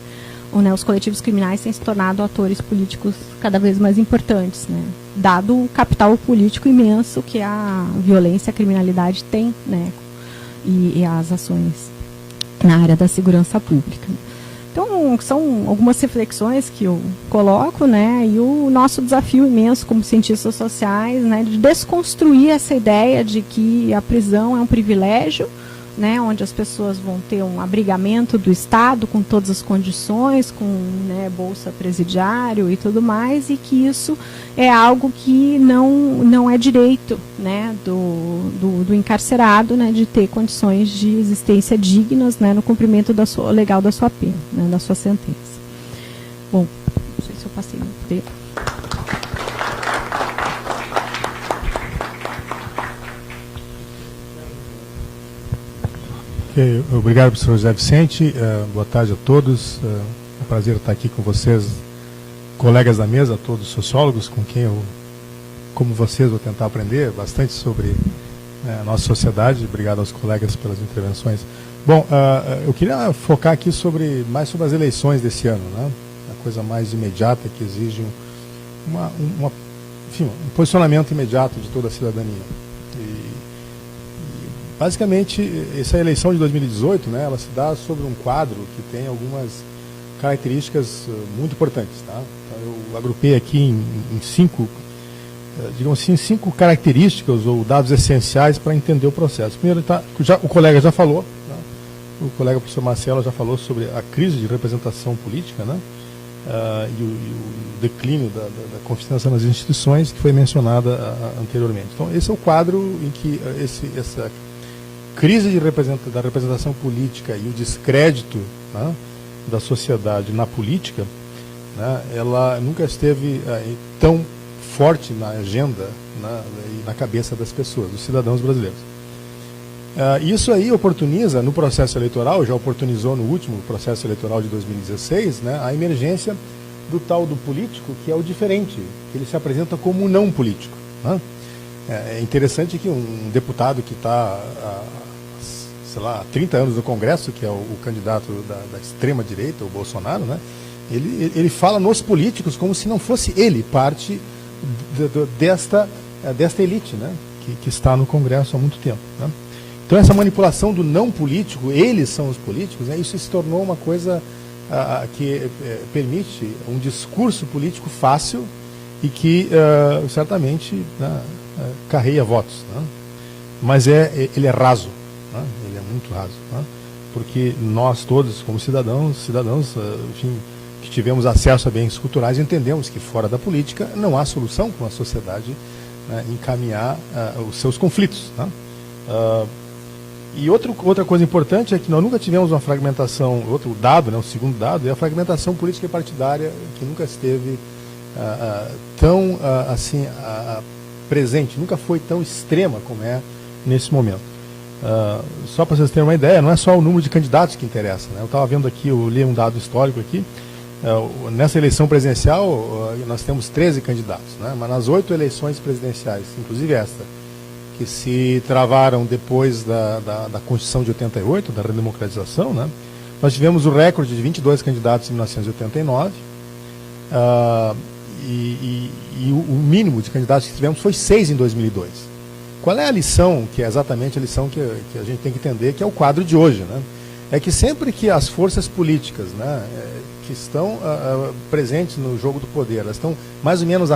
né, os coletivos criminais têm se tornado atores políticos cada vez mais importantes, né, dado o capital político imenso que a violência, a criminalidade tem, né, e as ações na área da segurança pública. Então, são algumas reflexões que eu coloco, né, e o nosso desafio imenso como cientistas sociais, né, de desconstruir essa ideia de que a prisão é um privilégio, né, onde as pessoas vão ter um abrigamento do Estado com todas as condições, com, né, bolsa presidiário e tudo mais, e que isso é algo que não é direito, né, do encarcerado, né, de ter condições de existência dignas, né, no cumprimento legal da sua pena, né, da sua sentença. Bom, não sei se eu passei muito tempo. Obrigado, professor José Vicente. Boa tarde a todos. É um prazer estar aqui com vocês, colegas da mesa, todos sociólogos, com quem eu, como vocês, vou tentar aprender bastante sobre a nossa sociedade. Obrigado aos colegas pelas intervenções. Bom, eu queria focar aqui mais sobre as eleições desse ano, né? A coisa mais imediata que exige um posicionamento imediato de toda a cidadania. Basicamente, essa eleição de 2018, né, ela se dá sobre um quadro que tem algumas características muito importantes. Tá? Então, eu agrupei aqui em cinco, digamos assim, 5 características ou dados essenciais para entender o processo. Primeiro, o colega já falou, né, o colega professor Marcelo já falou sobre a crise de representação política, né, e o declínio da confiança nas instituições, que foi mencionada anteriormente. Então, esse é o quadro em que essa crise da representação política e o descrédito, né, da sociedade na política, né, ela nunca esteve tão forte na agenda, né, e na cabeça das pessoas, dos cidadãos brasileiros. Isso aí oportuniza, no processo eleitoral, já oportunizou no último processo eleitoral de 2016, né, a emergência do tal do político, que é o diferente, que ele se apresenta como um não político. Né? É interessante que um deputado que está sei lá, há 30 anos no Congresso, que é o candidato da extrema-direita, o Bolsonaro, né, ele fala nos políticos como se não fosse ele parte desta elite, né, que está no Congresso há muito tempo, né? Então essa manipulação do não político, eles são os políticos, né, isso se tornou uma coisa que permite um discurso político fácil e que certamente, né, carreia votos, né? Mas ele é raso, né? Ele é muito raso, né? Porque nós todos, como cidadãos, enfim, que tivemos acesso a bens culturais, entendemos que fora da política não há solução para uma sociedade, né, encaminhar os seus conflitos, né? E outra coisa importante é que nós nunca tivemos uma fragmentação, outro dado, né, o segundo dado, é a fragmentação política e partidária, que nunca esteve tão assim, presente, nunca foi tão extrema como é nesse momento. Só para vocês terem uma ideia, não é só o número de candidatos que interessa, né? Eu estava vendo aqui, eu li um dado histórico aqui, nessa eleição presidencial nós temos 13 candidatos, né? Mas nas 8 eleições presidenciais, inclusive esta, que se travaram depois da Constituição de 88, da redemocratização, né? Nós tivemos o recorde de 22 candidatos em 1989, e o mínimo de candidatos que tivemos foi 6 em 2002. Qual é a lição, que é exatamente a lição que a gente tem que entender, que é o quadro de hoje, né? É que sempre que as forças políticas, né, que estão presentes no jogo do poder, elas estão mais ou menos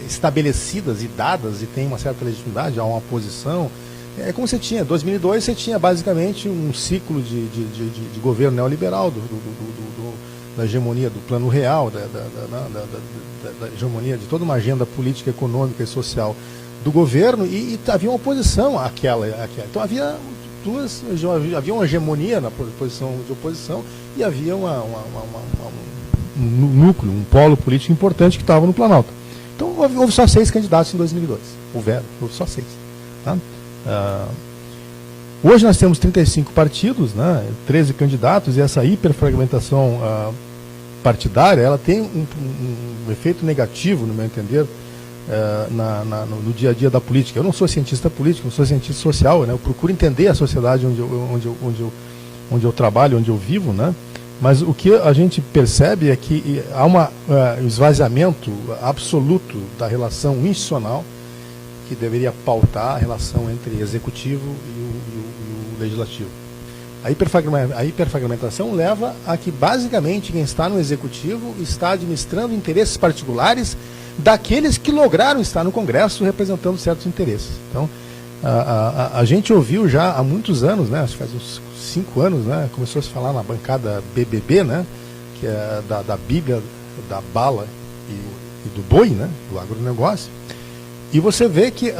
estabelecidas e dadas e têm uma certa legitimidade, há uma posição, é como você tinha, em 2002 você tinha basicamente um ciclo de governo neoliberal, da hegemonia do plano real, da hegemonia de toda uma agenda política, econômica e social do governo, e havia uma oposição àquela. Então havia uma hegemonia na posição de oposição e havia um núcleo, um polo político importante que estava no Planalto. Então houve só 6 candidatos em 2002. Houve só 6. Tá? Hoje nós temos 35 partidos, né, 13 candidatos, e essa hiperfragmentação partidária, ela tem um efeito negativo, no meu entender, no dia a dia da política. Eu não sou cientista político, não sou cientista social, né? Eu procuro entender a sociedade onde eu trabalho, onde eu vivo, né? Mas o que a gente percebe é que há um esvaziamento absoluto da relação institucional que deveria pautar a relação entre executivo e o legislativo. A hiperfragmentação leva a que, basicamente, quem está no executivo está administrando interesses particulares daqueles que lograram estar no Congresso representando certos interesses. Então, a gente ouviu já há muitos anos, né, acho que faz uns 5 anos, né, começou a se falar na bancada BBB, né, que é da Bíblia, da bala e do boi, né, do agronegócio. E você vê que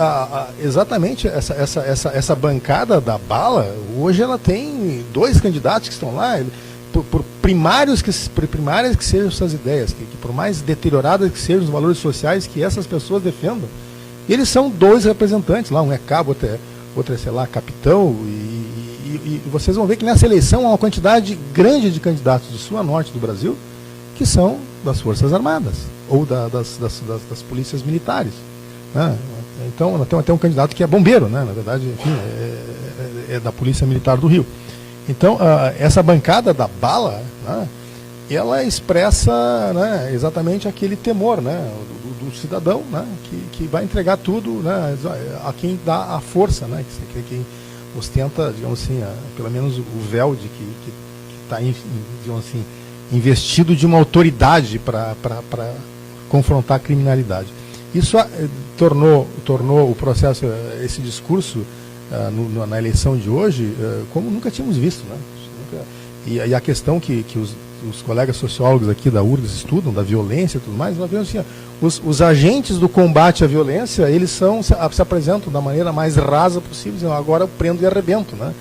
exatamente essa bancada da bala, hoje ela tem 2 candidatos que estão lá, por primárias que sejam essas ideias, que por mais deterioradas que sejam os valores sociais que essas pessoas defendam, eles são 2 representantes lá, um é cabo, outro é, sei lá, capitão, e vocês vão ver que nessa eleição há uma quantidade grande de candidatos do sul a norte do Brasil que são das Forças Armadas ou das polícias militares, né? Então, tem até um candidato que é bombeiro, né? Na verdade, enfim, é da Polícia Militar do Rio. Então, essa bancada da bala, né, ela expressa, né, exatamente aquele temor, né, do cidadão, né, que vai entregar tudo, né, a quem dá a força, né, quem ostenta, digamos assim, pelo menos o véu de que está, digamos assim, investido de uma autoridade para confrontar a criminalidade. Isso tornou o processo, esse discurso na eleição de hoje, como nunca tínhamos visto, né? E a questão que os colegas sociólogos aqui da URGS estudam, da violência e tudo mais, nós vemos assim, os agentes do combate à violência, eles se apresentam da maneira mais rasa possível, dizendo, agora eu prendo e arrebento, né?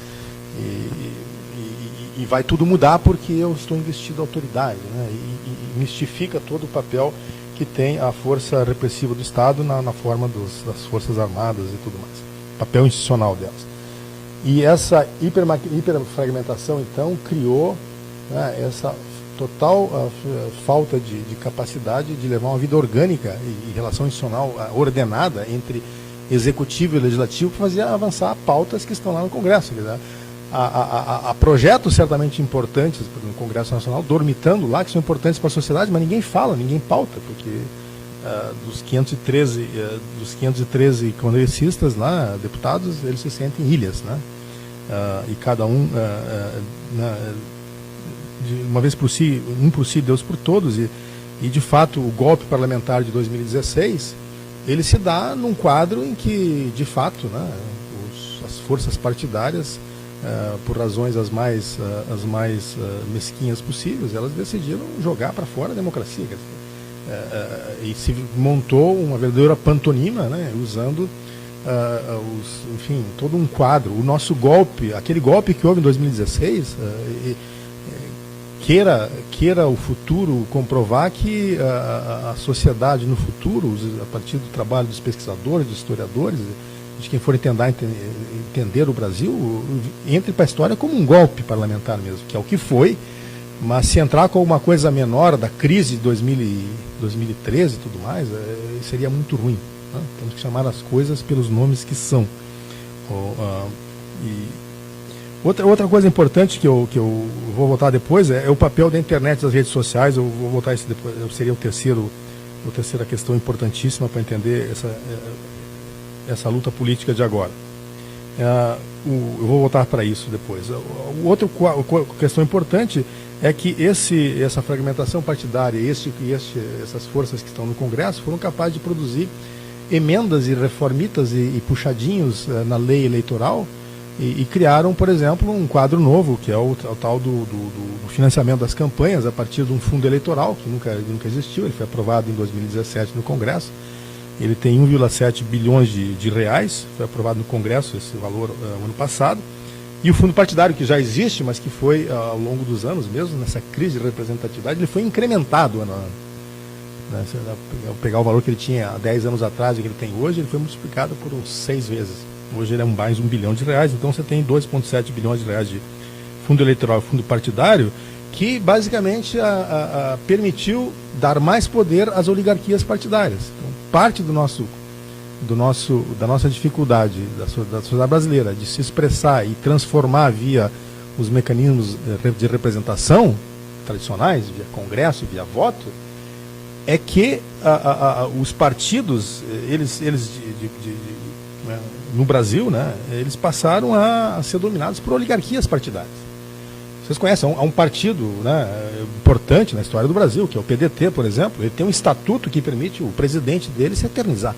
E vai tudo mudar porque eu estou investido à autoridade, né? E mistifica todo o papel que tem a força repressiva do Estado na forma das Forças Armadas e tudo mais. Papel institucional delas. E essa hiperfragmentação, então, criou, né, essa total falta de capacidade de levar uma vida orgânica e relação institucional ordenada entre executivo e legislativo para fazer avançar pautas que estão lá no Congresso. Quer dizer, há projetos certamente importantes no Congresso Nacional, dormitando lá, que são importantes para a sociedade, mas ninguém fala, ninguém pauta, porque dos 513 congressistas lá, deputados, eles se sentem ilhas, né? E cada um, uma vez por si, um por si, Deus por todos, e de fato o golpe parlamentar de 2016, ele se dá num quadro em que, de fato, né, as forças partidárias, por razões as mais mesquinhas possíveis, elas decidiram jogar para fora a democracia. E se montou uma verdadeira pantonima, né, usando enfim, todo um quadro. O nosso golpe, aquele golpe que houve em 2016, queira o futuro comprovar que a sociedade no futuro, a partir do trabalho dos pesquisadores, dos historiadores, de quem for entender o Brasil, entre para a história como um golpe parlamentar mesmo, que é o que foi. Mas se entrar com alguma coisa menor da crise de 2013 e tudo mais, seria muito ruim, né? Temos que chamar as coisas pelos nomes que são. Outra coisa importante que eu vou voltar depois é o papel da internet e das redes sociais. Eu vou voltar isso depois, seria a terceira questão importantíssima para entender essa luta política de agora. Eu vou voltar para isso depois. Outra questão importante é que essa fragmentação partidária e essas forças que estão no Congresso foram capazes de produzir emendas e reformitas e puxadinhos na lei eleitoral e criaram, por exemplo, um quadro novo, que é o tal do financiamento das campanhas a partir de um fundo eleitoral, que nunca existiu. Ele foi aprovado em 2017 no Congresso. Ele tem 1,7 bilhões de reais, foi aprovado no Congresso esse valor ano passado. E o fundo partidário, que já existe, mas que foi ao longo dos anos, mesmo nessa crise de representatividade, ele foi incrementado ano a ano. Né? Se eu pegar o valor que ele tinha há 10 anos atrás e que ele tem hoje, ele foi multiplicado por 6 vezes. Hoje ele é mais de 1 bilhão de reais, então você tem 2,7 bilhões de reais de fundo eleitoral e fundo partidário, que basicamente permitiu dar mais poder às oligarquias partidárias. Então, parte da nossa dificuldade da sociedade brasileira de se expressar e transformar via os mecanismos de representação tradicionais, via Congresso, via voto, é que os partidos, no Brasil, né, eles passaram a ser dominados por oligarquias partidárias. Vocês conhecem, há um partido, né, importante na história do Brasil, que é o PDT, por exemplo. Ele tem um estatuto que permite o presidente dele se eternizar.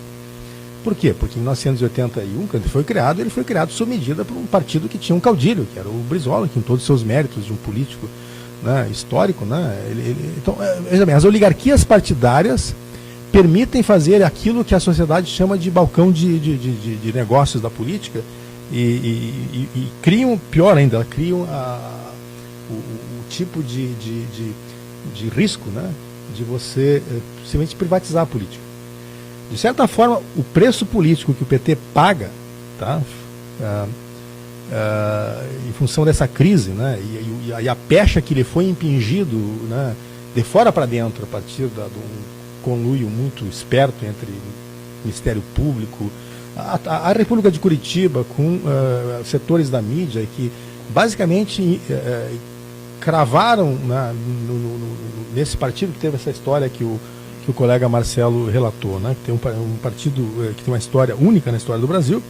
Por quê? Porque em 1981, quando ele foi criado sob medida por um partido que tinha um caudilho, que era o Brizola, que com todos os seus méritos de um político, né, histórico, né, então, veja bem, as oligarquias partidárias permitem fazer aquilo que a sociedade chama de balcão de negócios da política e criam, pior ainda, criam o tipo de risco, né, de você simplesmente privatizar a política. De certa forma, o preço político que o PT paga, tá, em função dessa crise, né, e a pecha que lhe foi impingido, né, de fora para dentro, a partir de um conluio muito esperto entre Ministério Público, a República de Curitiba, com setores da mídia que basicamente cravaram, né, nesse partido que teve essa história que o colega Marcelo relatou, né, que tem um partido que tem uma história única na história do Brasil,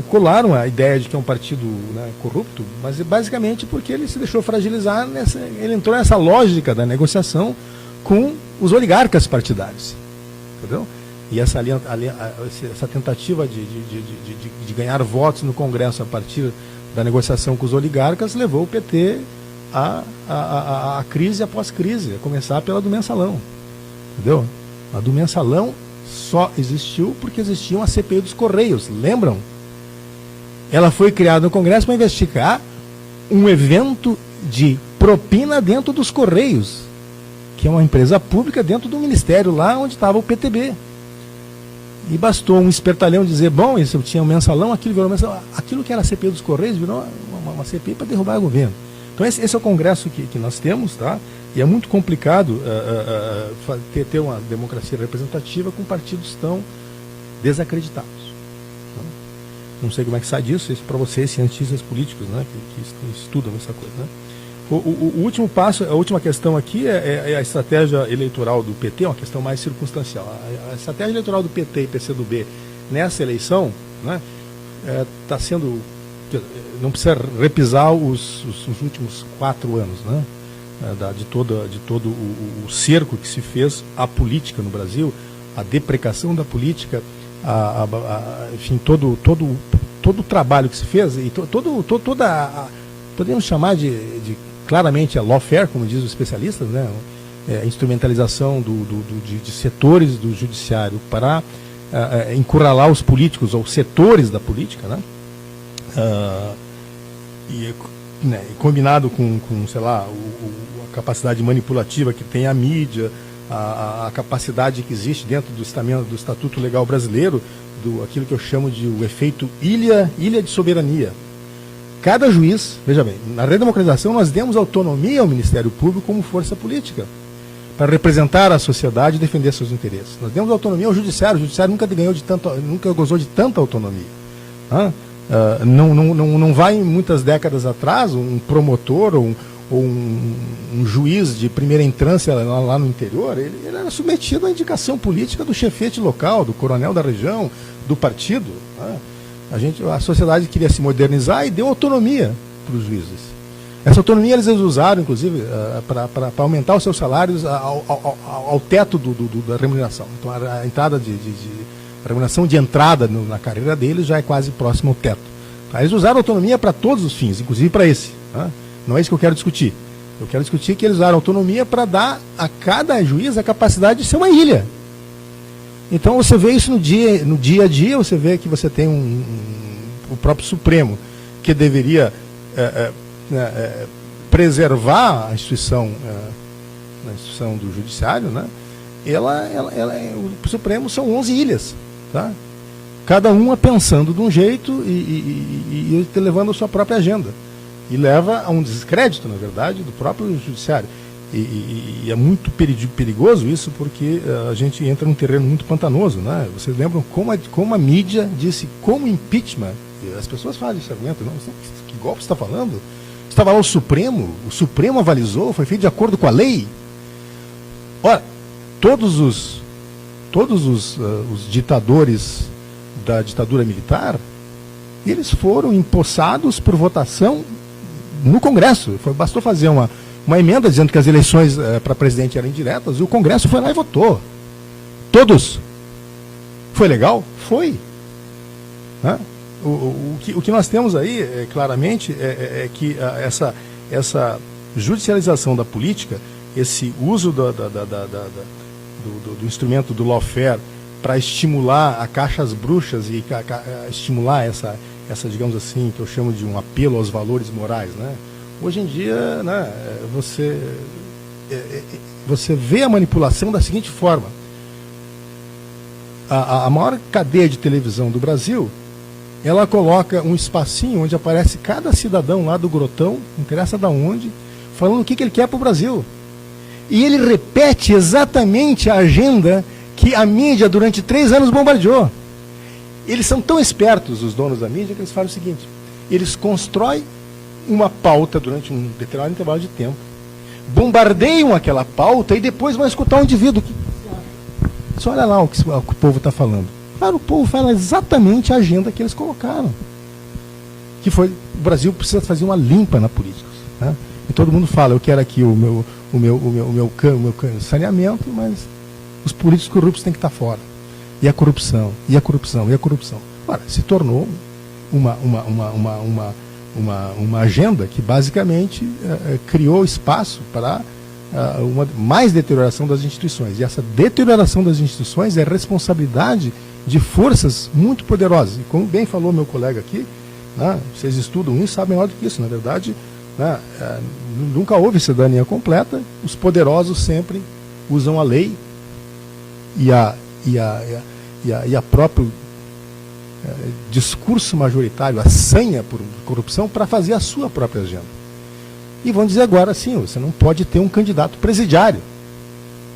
colaram a ideia de que é um partido, né, corrupto, mas basicamente porque ele se deixou fragilizar, ele entrou nessa lógica da negociação com os oligarcas partidários, entendeu? E essa tentativa de ganhar votos no Congresso a partir da negociação com os oligarcas levou o PT a crise após crise, a começar pela do mensalão, entendeu? A do mensalão só existiu porque existiam a CPI dos Correios, lembram? Ela foi criada no Congresso para investigar um evento de propina dentro dos Correios, que é uma empresa pública dentro do ministério, lá onde estava o PTB. E bastou um espertalhão dizer, bom, isso eu tinha um mensalão, aquilo virou mensalão. Aquilo que era a CPI dos Correios virou uma CPI para derrubar o governo. Então esse é o Congresso que nós temos, tá? E é muito complicado ter uma democracia representativa com partidos tão desacreditados. Tá? Não sei como é que sai disso, isso para vocês, cientistas políticos, né, que estudam essa coisa, né? O último passo, a última questão aqui é a estratégia eleitoral do PT, uma questão mais circunstancial. A estratégia eleitoral do PT e PCdoB nessa eleição, né, está sendo... Não precisa repisar os últimos 4 anos, né, de todo o cerco que se fez à política no Brasil, a deprecação da política, enfim, todo o trabalho que se fez, e podemos chamar de claramente a lawfare, como dizem os especialistas, né, a instrumentalização de setores do judiciário para encurralar os políticos ou setores da política, né, combinado com sei lá, a capacidade manipulativa que tem a mídia, a capacidade que existe dentro do Estatuto Legal Brasileiro, aquilo que eu chamo de o efeito ilha de soberania. Cada juiz, veja bem, na redemocratização nós demos autonomia ao Ministério Público como força política, para representar a sociedade e defender seus interesses. Nós demos autonomia ao Judiciário, o Judiciário nunca gozou de tanta autonomia. Não vai muitas décadas atrás um promotor ou um juiz de primeira instância lá no interior, ele era submetido à indicação política do chefete local, do coronel da região, do partido. A sociedade queria se modernizar e deu autonomia para os juízes. Essa autonomia eles usaram, inclusive, para aumentar os seus salários ao teto da remuneração. Então, a entrada a remuneração de entrada na carreira deles já é quase próximo ao teto. Eles usaram autonomia para todos os fins, inclusive para esse. Não é isso que eu quero discutir. Eu quero discutir que eles usaram autonomia para dar a cada juiz a capacidade de ser uma ilha. Então você vê isso no dia a dia, você vê que você tem o próprio Supremo, que deveria preservar a instituição do Judiciário, né? O Supremo são 11 ilhas, tá? Cada uma pensando de um jeito e levando a sua própria agenda. E leva a um descrédito, na verdade, do próprio Judiciário. E é muito perigoso isso, porque a gente entra num terreno muito pantanoso, né? Vocês lembram como a mídia disse, como impeachment, as pessoas fazem esse argumento, não, que golpe você está falando? Estava lá o Supremo avalizou, foi feito de acordo com a lei. Ora, todos os ditadores da ditadura militar, eles foram empossados por votação no Congresso. Bastou fazer uma emenda dizendo que as eleições para presidente eram indiretas, e o Congresso foi lá e votou. Todos. Foi legal? Foi. O que nós temos aí, claramente, é que essa judicialização da política, esse uso do instrumento do lawfare para estimular a caixas bruxas e estimular essa, digamos assim, que eu chamo de um apelo aos valores morais, né? Hoje em dia, né, você vê a manipulação da seguinte forma. A maior cadeia de televisão do Brasil, ela coloca um espacinho onde aparece cada cidadão lá do grotão, não interessa de onde, falando o que ele quer para o Brasil. E ele repete exatamente a agenda que a mídia durante 3 anos bombardeou. Eles são tão espertos, os donos da mídia, que eles fazem o seguinte: eles constroem uma pauta durante um determinado intervalo de tempo, bombardeiam aquela pauta e depois vão escutar um indivíduo. Só olha lá o que o povo está falando. Claro, o povo fala exatamente a agenda que eles colocaram. Que foi, o Brasil precisa fazer uma limpa na política. Né? E todo mundo fala, eu quero aqui o meu saneamento, mas os políticos corruptos têm que estar fora. E a corrupção. Ora, se tornou uma agenda que basicamente criou espaço para mais deterioração das instituições. E essa deterioração das instituições é responsabilidade de forças muito poderosas. E como bem falou meu colega aqui, né, vocês estudam isso, sabem melhor do que isso. Na verdade, né, nunca houve cidadania completa, os poderosos sempre usam a lei e a próprio discurso majoritário, a sanha por corrupção, para fazer a sua própria agenda. E vão dizer agora, sim, você não pode ter um candidato presidiário.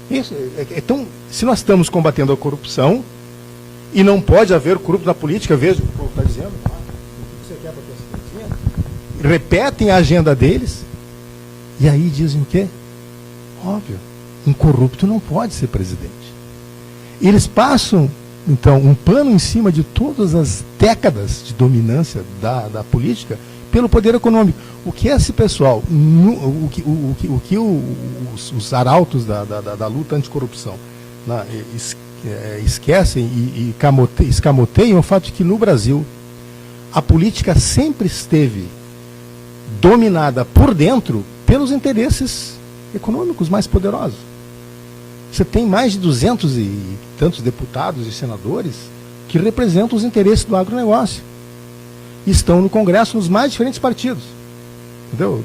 Isso, então, se nós estamos combatendo a corrupção, e não pode haver corrupto na política, veja o que o povo está dizendo, o que você quer para a tua cidadania, repetem a agenda deles, E aí dizem o quê? Óbvio, incorrupto não pode ser presidente. Eles passam, então, um pano em cima de todas as décadas de dominância da política pelo poder econômico. O que esse pessoal, os arautos da luta anticorrupção, né, esquecem e escamoteiam o fato de que no Brasil a política sempre esteve dominada por dentro pelos interesses econômicos mais poderosos. Você tem mais de 200 e tantos deputados e senadores que representam os interesses do agronegócio. Estão no Congresso nos mais diferentes partidos. Entendeu?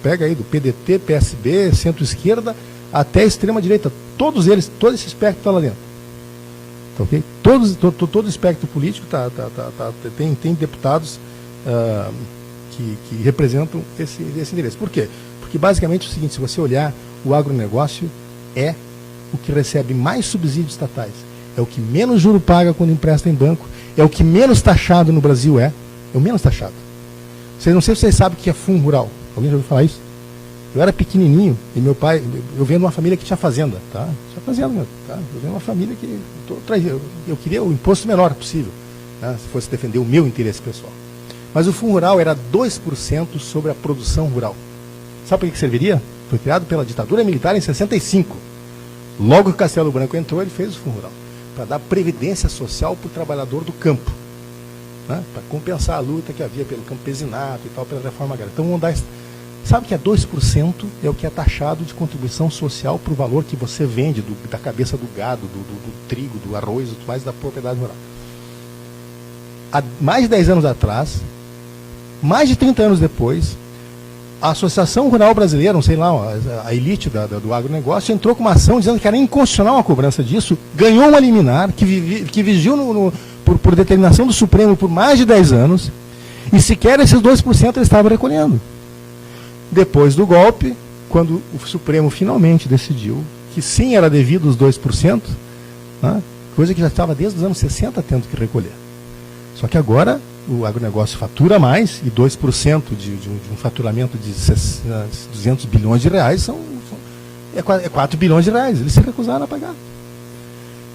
Pega aí do PDT, PSB, centro-esquerda, até a extrema-direita. Todos eles, todo esse espectro está lá dentro. Tá, okay? Todo o espectro político tem deputados que representam esse interesse. Por quê? Porque basicamente é o seguinte, se você olhar, o agronegócio é o que recebe mais subsídios estatais. É o que menos juro paga quando empresta em banco. É o que menos taxado no Brasil é o menos taxado. Não sei se vocês sabem o que é fundo rural. Alguém já ouviu falar isso? Eu era pequenininho e meu pai, eu venho de uma família que tinha fazenda, tá? Tinha fazenda mesmo, tá? Eu venho de uma família que eu queria o imposto menor possível, né? Se fosse defender o meu interesse pessoal. Mas o fundo rural era 2% sobre a produção rural. Sabe para que serviria? Foi criado pela ditadura militar em 65. Logo que o Castelo Branco entrou, ele fez o fundo rural para dar previdência social para o trabalhador do campo, né? Para compensar a luta que havia pelo campesinato e tal, pela reforma agrária. Então, vamos dar. Sabe que 2% é o que é taxado de contribuição social para o valor que você vende da cabeça do gado, do trigo, do arroz, tudo mais da propriedade rural. Há mais de 10 anos atrás, mais de 30 anos depois, a Associação Rural Brasileira, não sei lá, a elite do agronegócio, entrou com uma ação dizendo que era inconstitucional a cobrança disso, ganhou uma liminar que vigiu por determinação do Supremo por mais de 10 anos, e sequer esses 2% eles estavam recolhendo. Depois do golpe, quando o Supremo finalmente decidiu que sim era devido os 2%, né, coisa que já estava desde os anos 60 tendo que recolher. Só que agora o agronegócio fatura mais, e 2% de um faturamento de 200 bilhões de reais é 4 bilhões de reais. Eles se recusaram a pagar.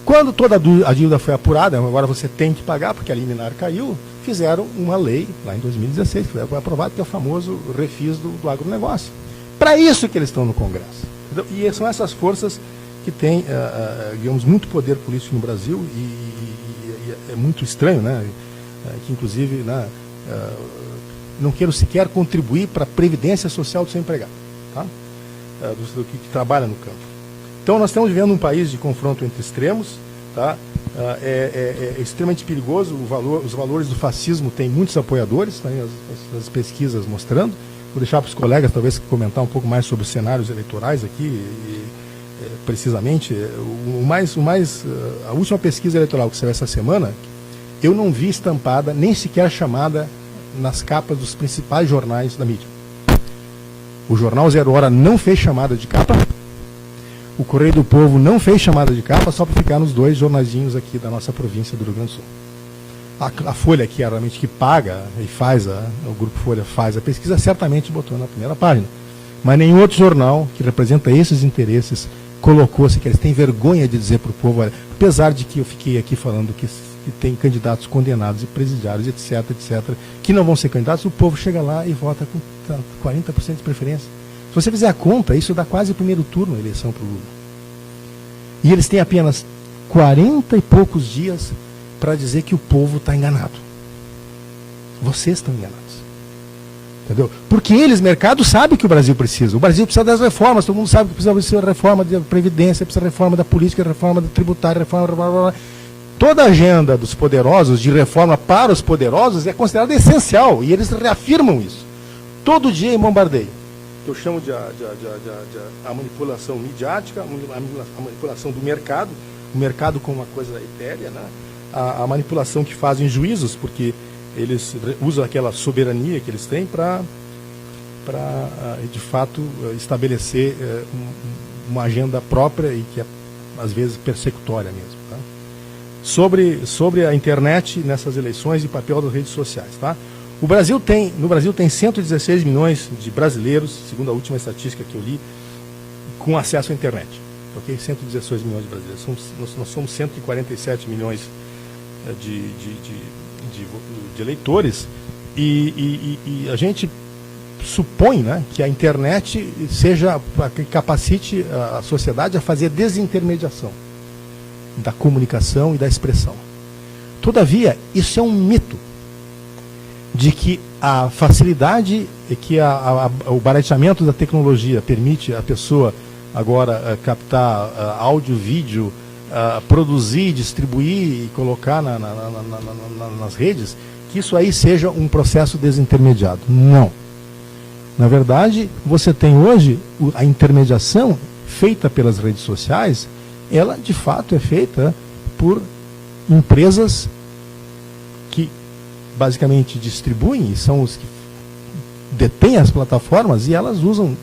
Quando toda a dívida foi apurada, agora você tem que pagar, porque a liminar caiu, fizeram uma lei, lá em 2016, que foi aprovada, que é o famoso refis do agronegócio. Para isso que eles estão no Congresso. Entendeu? E são essas forças que têm, digamos, muito poder político no Brasil, e é muito estranho, né? Que inclusive, né, não quero sequer contribuir para a previdência social do seu empregado, tá? Do que trabalha no campo. Então nós estamos vivendo um país de confronto entre extremos, tá? É extremamente perigoso, os valores do fascismo têm muitos apoiadores, tá? As pesquisas mostrando. Vou deixar para os colegas talvez comentar um pouco mais sobre os cenários eleitorais aqui, precisamente. A última pesquisa eleitoral que saiu essa semana, eu não vi estampada, nem sequer chamada nas capas dos principais jornais da mídia. O jornal Zero Hora não fez chamada de capa, o Correio do Povo não fez chamada de capa, só para ficar nos dois jornalzinhos aqui da nossa província do Rio Grande do Sul. A Folha, que é realmente que paga e faz, o Grupo Folha faz a pesquisa, certamente botou na primeira página. Mas nenhum outro jornal que representa esses interesses colocou-se que eles têm vergonha de dizer para o povo, olha, apesar de que eu fiquei aqui falando que tem candidatos condenados e presidiários, etc., que não vão ser candidatos, o povo chega lá e vota com 40% de preferência. Se você fizer a conta, isso dá quase o primeiro turno a eleição para o Lula. E eles têm apenas 40 e poucos dias para dizer que o povo está enganado. Vocês estão enganados. Entendeu? Porque eles, mercado, sabem que o Brasil precisa. O Brasil precisa das reformas, todo mundo sabe que precisa da reforma da Previdência, precisa da reforma da política, reforma da tributária, reforma... Toda a agenda dos poderosos, de reforma para os poderosos, é considerada essencial, e eles reafirmam isso. Todo dia em bombardeio. Que eu chamo de a manipulação midiática, a manipulação do mercado, o mercado como uma coisa etérea, né? A manipulação que fazem juízos, porque eles usam aquela soberania que eles têm para de fato, estabelecer uma agenda própria e que é, às vezes, persecutória mesmo. Tá? Sobre a internet nessas eleições e papel das redes sociais. Tá? No Brasil tem 116 milhões de brasileiros, segundo a última estatística que eu li, com acesso à internet. Okay? 116 milhões de brasileiros. Nós somos 147 milhões de eleitores e a gente supõe, né, que a internet que capacite a sociedade a fazer desintermediação da comunicação e da expressão. Todavia, isso é um mito de que a facilidade que o barateamento da tecnologia permite a pessoa agora captar áudio, vídeo, produzir, distribuir e colocar nas redes, que isso aí seja um processo desintermediado. Não. Na verdade, você tem hoje a intermediação feita pelas redes sociais, ela de fato é feita por empresas que basicamente distribuem, são os que detêm as plataformas, e elas usam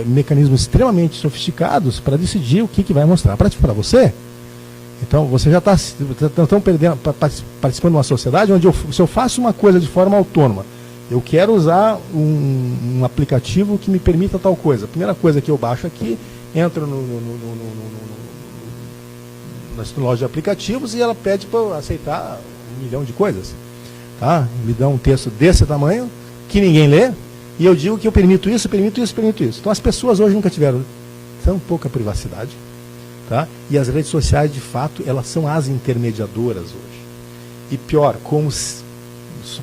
mecanismos extremamente sofisticados para decidir o que vai mostrar para você. Então, você já está participando de uma sociedade onde se eu faço uma coisa de forma autônoma, eu quero usar um aplicativo que me permita tal coisa. A primeira coisa que eu baixo aqui, entro na loja de aplicativos e ela pede para eu aceitar 1 milhão de coisas. Tá? Me dá um texto desse tamanho, que ninguém lê, e eu digo que eu permito isso, permito isso, permito isso. Então as pessoas hoje nunca tiveram tão pouca privacidade. Tá? E as redes sociais, de fato, elas são as intermediadoras hoje. E pior, como se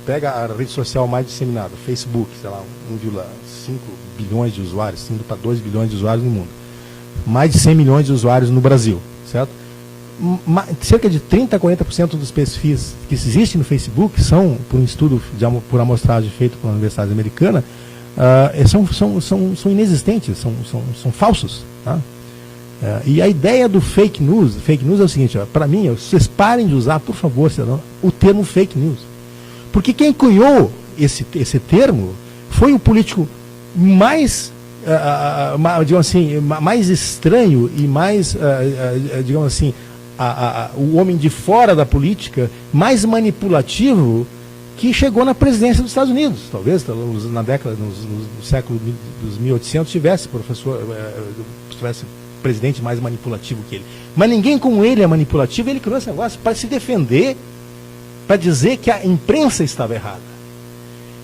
pega a rede social mais disseminada, Facebook, sei lá, 1,5 bilhões de usuários, indo para 2 bilhões de usuários no mundo. Mais de 100 milhões de usuários no Brasil, certo? Cerca de 30% a 40% dos perfis que existem no Facebook são, por um estudo por amostragem feito pela Universidade Americana, são inexistentes, são falsos. Tá? E a ideia do fake news é o seguinte, para mim, vocês parem de usar, por favor, cidadão, o termo fake news. Porque quem cunhou esse termo foi o político mais, digamos assim, mais estranho e mais, digamos assim, o homem de fora da política, mais manipulativo, que chegou na presidência dos Estados Unidos. Talvez na década, no século dos 1800, tivesse presidente mais manipulativo que ele. Mas ninguém como ele é manipulativo, ele criou esse negócio para se defender, para dizer que a imprensa estava errada.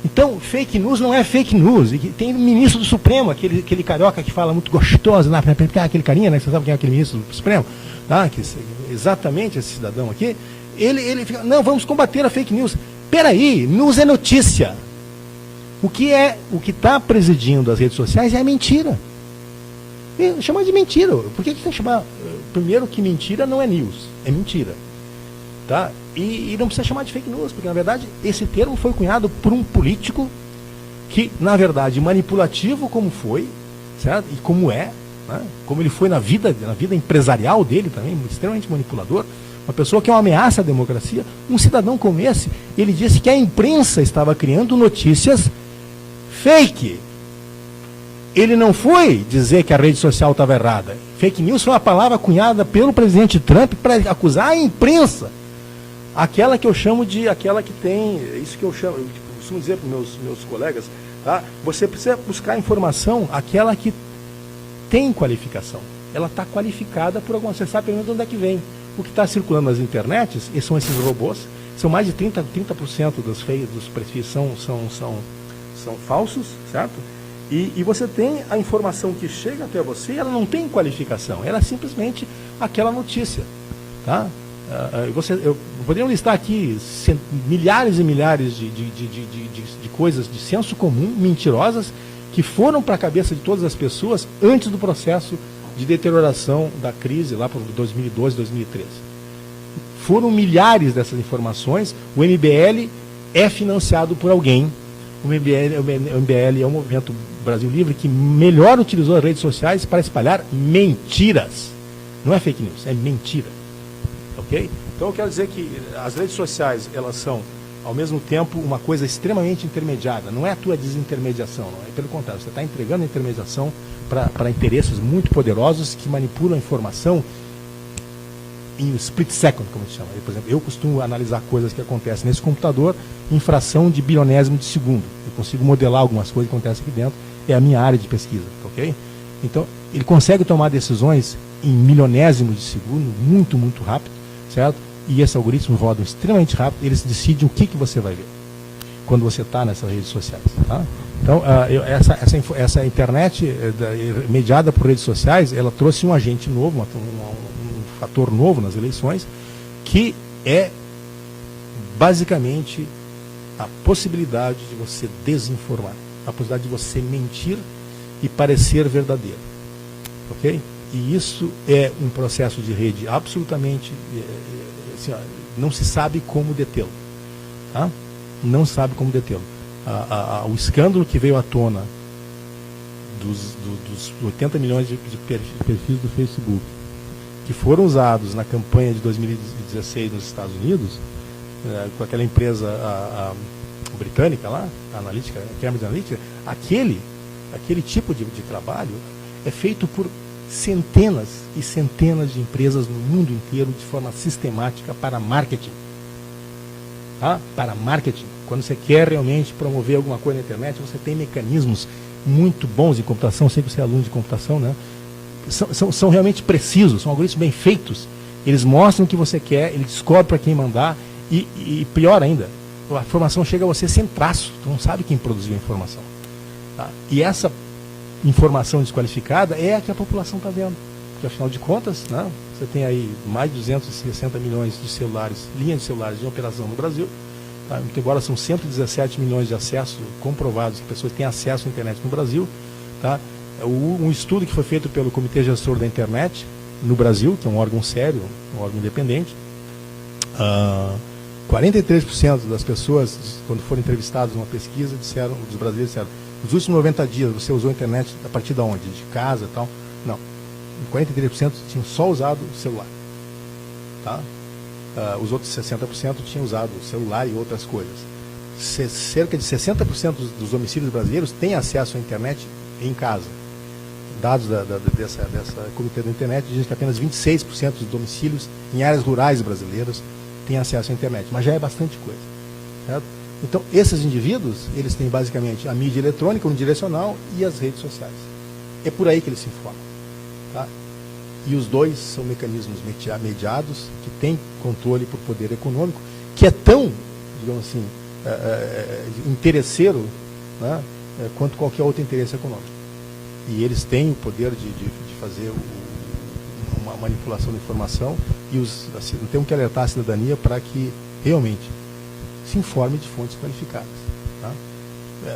Então, fake news não é fake news. E tem o ministro do Supremo, aquele carioca que fala muito gostoso, aquele carinha, né? Você sabe quem é aquele ministro do Supremo? Exatamente esse cidadão aqui. Ele fica, não, vamos combater a fake news. Peraí, news é notícia. O que está presidindo as redes sociais é a mentira. Chamar de mentira. Por que tem que chamar? Primeiro que mentira não é news, é mentira. Tá? E não precisa chamar de fake news, porque na verdade esse termo foi cunhado por um político que, na verdade, manipulativo como foi, certo? E como é, né? Como ele foi na vida empresarial dele também, extremamente manipulador, uma pessoa que é uma ameaça à democracia. Um cidadão como esse, ele disse que a imprensa estava criando notícias fake. Ele não foi dizer que a rede social estava errada. Fake news foi uma palavra cunhada pelo presidente Trump para acusar a imprensa. Aquela que eu chamo de, aquela que tem, isso que eu costumo dizer para os meus colegas, tá? Você precisa buscar informação, aquela que tem qualificação. Ela está qualificada por alguma, você sabe pelo menos de onde é que vem. O que está circulando nas internets, são esses robôs, são mais de 30% dos perfis são falsos, certo? E você tem a informação que chega até você, ela não tem qualificação, ela é simplesmente aquela notícia. Tá? Poderiam listar aqui milhares e milhares de coisas de senso comum, mentirosas, que foram para a cabeça de todas as pessoas antes do processo de deterioração da crise lá para 2012, 2013. Foram milhares dessas informações. O MBL é financiado por alguém. O MBL é o Movimento Brasil Livre que melhor utilizou as redes sociais para espalhar mentiras. Não é fake news, é mentira. Ok? Então eu quero dizer que as redes sociais, elas são, ao mesmo tempo, uma coisa extremamente intermediada. Não é a tua desintermediação, não é, pelo contrário, você está entregando a intermediação para interesses muito poderosos que manipulam a informação em split second, como a gente chama. Por exemplo, eu costumo analisar coisas que acontecem nesse computador em fração de bilionésimo de segundo. Eu consigo modelar algumas coisas que acontecem aqui dentro. É a minha área de pesquisa, ok? Então, ele consegue tomar decisões em milionésimo de segundo, muito, muito rápido, certo? E esses algoritmos rodam extremamente rápido, eles decidem o que você vai ver quando você está nessas redes sociais. Tá? Então, essa internet mediada por redes sociais, ela trouxe um agente novo, um fator novo nas eleições, que é basicamente a possibilidade de você desinformar, a possibilidade de você mentir e parecer verdadeiro. Ok? E isso é um processo de rede absolutamente... assim, não se sabe como detê-lo. Tá? Não sabe como detê-lo. O escândalo que veio à tona dos 80 milhões de perfis do Facebook, que foram usados na campanha de 2016 nos Estados Unidos, com aquela empresa britânica lá, a Analytica, Cambridge Analytica, aquele tipo de trabalho é feito por centenas e centenas de empresas no mundo inteiro de forma sistemática para marketing. Tá? Para marketing. Quando você quer realmente promover alguma coisa na internet, você tem mecanismos muito bons em computação. Eu sei que você é aluno de computação, né? São realmente precisos, são algoritmos bem feitos. Eles mostram o que você quer, ele descobre para quem mandar e pior ainda, a informação chega a você sem traço. Tu não sabe quem produziu a informação. Tá? E essa informação desqualificada é a que a população está vendo. Porque, afinal de contas, né, você tem aí mais de 260 milhões de celulares, linhas de celulares em operação no Brasil. Tá? Embora são 117 milhões de acessos comprovados, que pessoas têm acesso à internet no Brasil. Tá? Um estudo que foi feito pelo Comitê Gestor da Internet no Brasil, que é um órgão sério, um órgão independente, 43% das pessoas, quando foram entrevistadas numa pesquisa, disseram, dos brasileiros disseram: nos últimos 90 dias você usou a internet a partir de onde? De casa e tal? Não. 43% tinham só usado o celular. Tá? Os outros 60% tinham usado o celular e outras coisas. Cerca de 60% dos domicílios brasileiros têm acesso à internet em casa. Dados dessa Comitê da Internet dizem que apenas 26% dos domicílios em áreas rurais brasileiras têm acesso à internet, mas já é bastante coisa. Certo? Então, esses indivíduos, eles têm basicamente a mídia eletrônica unidirecional e as redes sociais. É por aí que eles se informam. Tá? E os dois são mecanismos mediados, que têm controle por poder econômico, que é tão, digamos assim, interesseiro, né, quanto qualquer outro interesse econômico. E eles têm o poder de fazer uma manipulação da informação e assim, temos que alertar a cidadania para que realmente se informe de fontes qualificadas. Tá?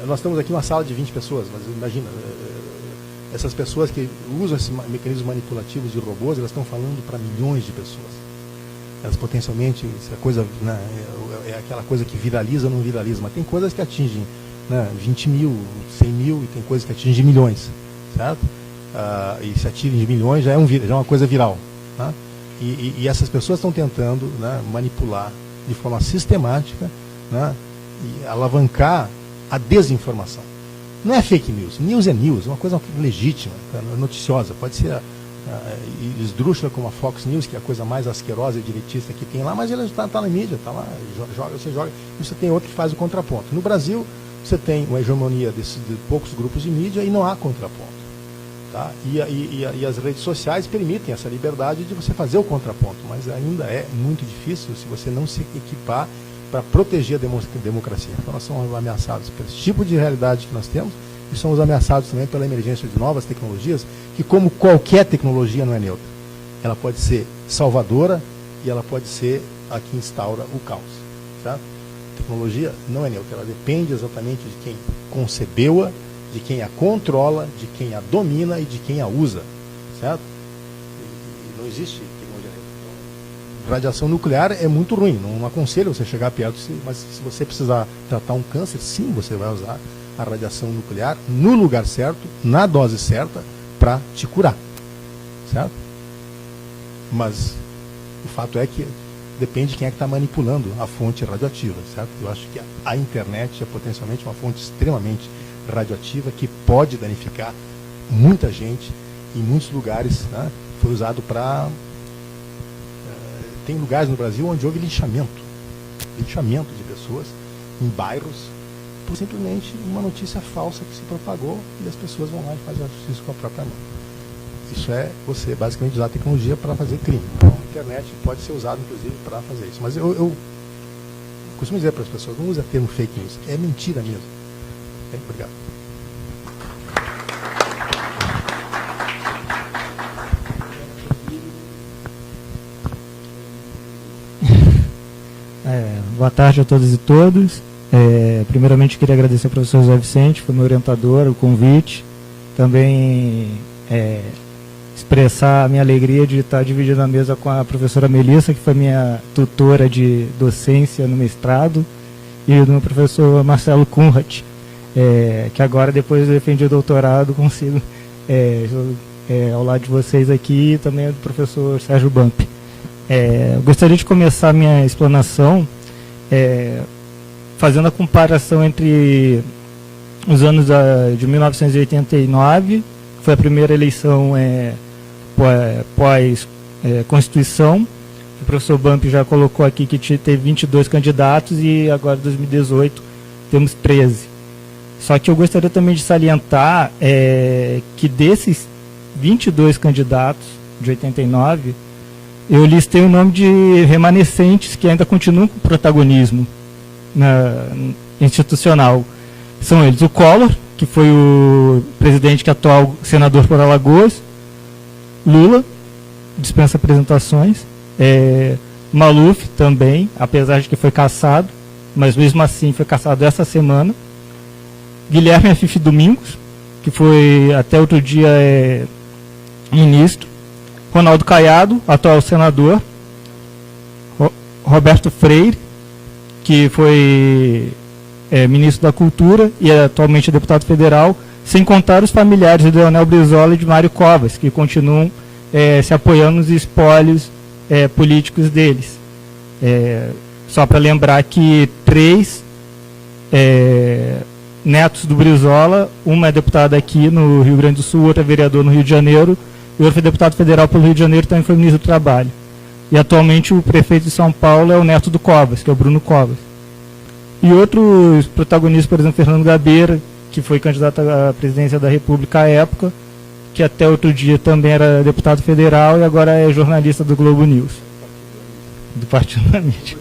Nós estamos aqui uma sala de 20 pessoas, mas imagina, essas pessoas que usam esses mecanismos manipulativos de robôs, elas estão falando para milhões de pessoas. Elas potencialmente, essa coisa, né, é aquela coisa que viraliza ou não viraliza, mas tem coisas que atingem, né, 20 mil, 100 mil, e tem coisas que atingem milhões. Certo? E se atingem milhões já é uma coisa viral. Tá? E essas pessoas estão tentando, né, manipular de forma sistemática, né, e alavancar a desinformação. Não é fake news. News é news, é uma coisa legítima, noticiosa. Pode ser esdrúxula como a Fox News, que é a coisa mais asquerosa e direitista que tem lá, mas ele está na mídia, está lá, você joga. E você tem outro que faz o contraponto. No Brasil, você tem uma hegemonia de poucos grupos de mídia e não há contraponto. Tá? E as redes sociais permitem essa liberdade de você fazer o contraponto, mas ainda é muito difícil se você não se equipar para proteger a democracia. Então nós somos ameaçados por esse tipo de realidade que nós temos e somos ameaçados também pela emergência de novas tecnologias, que, como qualquer tecnologia, não é neutra. Ela pode ser salvadora e ela pode ser a que instaura o caos. Certo? A tecnologia não é neutra, ela depende exatamente de quem concebeu-a, de quem a controla, de quem a domina e de quem a usa. Certo? E não existe tecnologia neutra. Radiação nuclear é muito ruim, não aconselho você chegar perto, mas se você precisar tratar um câncer, sim, você vai usar a radiação nuclear no lugar certo, na dose certa, para te curar. Certo? Mas o fato é que depende de quem é que está manipulando a fonte radioativa. Certo? Eu acho que a internet é potencialmente uma fonte extremamente radioativa que pode danificar muita gente em muitos lugares. Né? Foi usado para tem lugares no Brasil onde houve linchamento de pessoas em bairros por simplesmente uma notícia falsa que se propagou e as pessoas vão lá e fazem a justiça com a própria mão. Isso é você basicamente usar a tecnologia para fazer crime. Então, a internet pode ser usada inclusive para fazer isso. Mas eu costumo dizer para as pessoas, não usa termo fake news, é mentira mesmo. Obrigado. Boa tarde a todas e todos. Primeiramente, queria agradecer ao professor José Vicente, foi meu orientador, o convite. Também expressar a minha alegria de estar dividindo a mesa com a professora Melissa, que foi minha tutora de docência no mestrado, e do meu professor Marcelo Kunrat, que agora, depois de defender o doutorado, consigo ao lado de vocês aqui, e também do professor Sérgio Bump. Eu gostaria de começar a minha explanação fazendo a comparação entre os anos de 1989, que foi a primeira eleição pós-Constituição. O professor Bump já colocou aqui que teve 22 candidatos e agora, em 2018, temos 13. Só que eu gostaria também de salientar que desses 22 candidatos de 89, eu listei o nome de remanescentes que ainda continuam com protagonismo institucional. São eles o Collor, que foi o presidente que é atual senador por Alagoas, Lula, dispensa apresentações, Maluf também, apesar de que foi cassado, mas mesmo assim foi cassado essa semana, Guilherme Afife Domingos, que foi até outro dia ministro, Ronaldo Caiado, atual senador, Roberto Freire, que foi ministro da Cultura e é atualmente deputado federal, sem contar os familiares de Leonel Brizola e de Mário Covas, que continuam se apoiando nos espólios políticos deles. Só para lembrar que 3 netos do Brizola, uma é deputada aqui no Rio Grande do Sul, outra é vereador no Rio de Janeiro, e outro foi deputado federal pelo Rio de Janeiro, também foi ministro do Trabalho. E atualmente o prefeito de São Paulo é o neto do Covas, que é o Bruno Covas. E outros protagonistas, por exemplo, Fernando Gabeira, que foi candidato à presidência da República à época, que até outro dia também era deputado federal e agora é jornalista do Globo News. Do Partido da Mídia.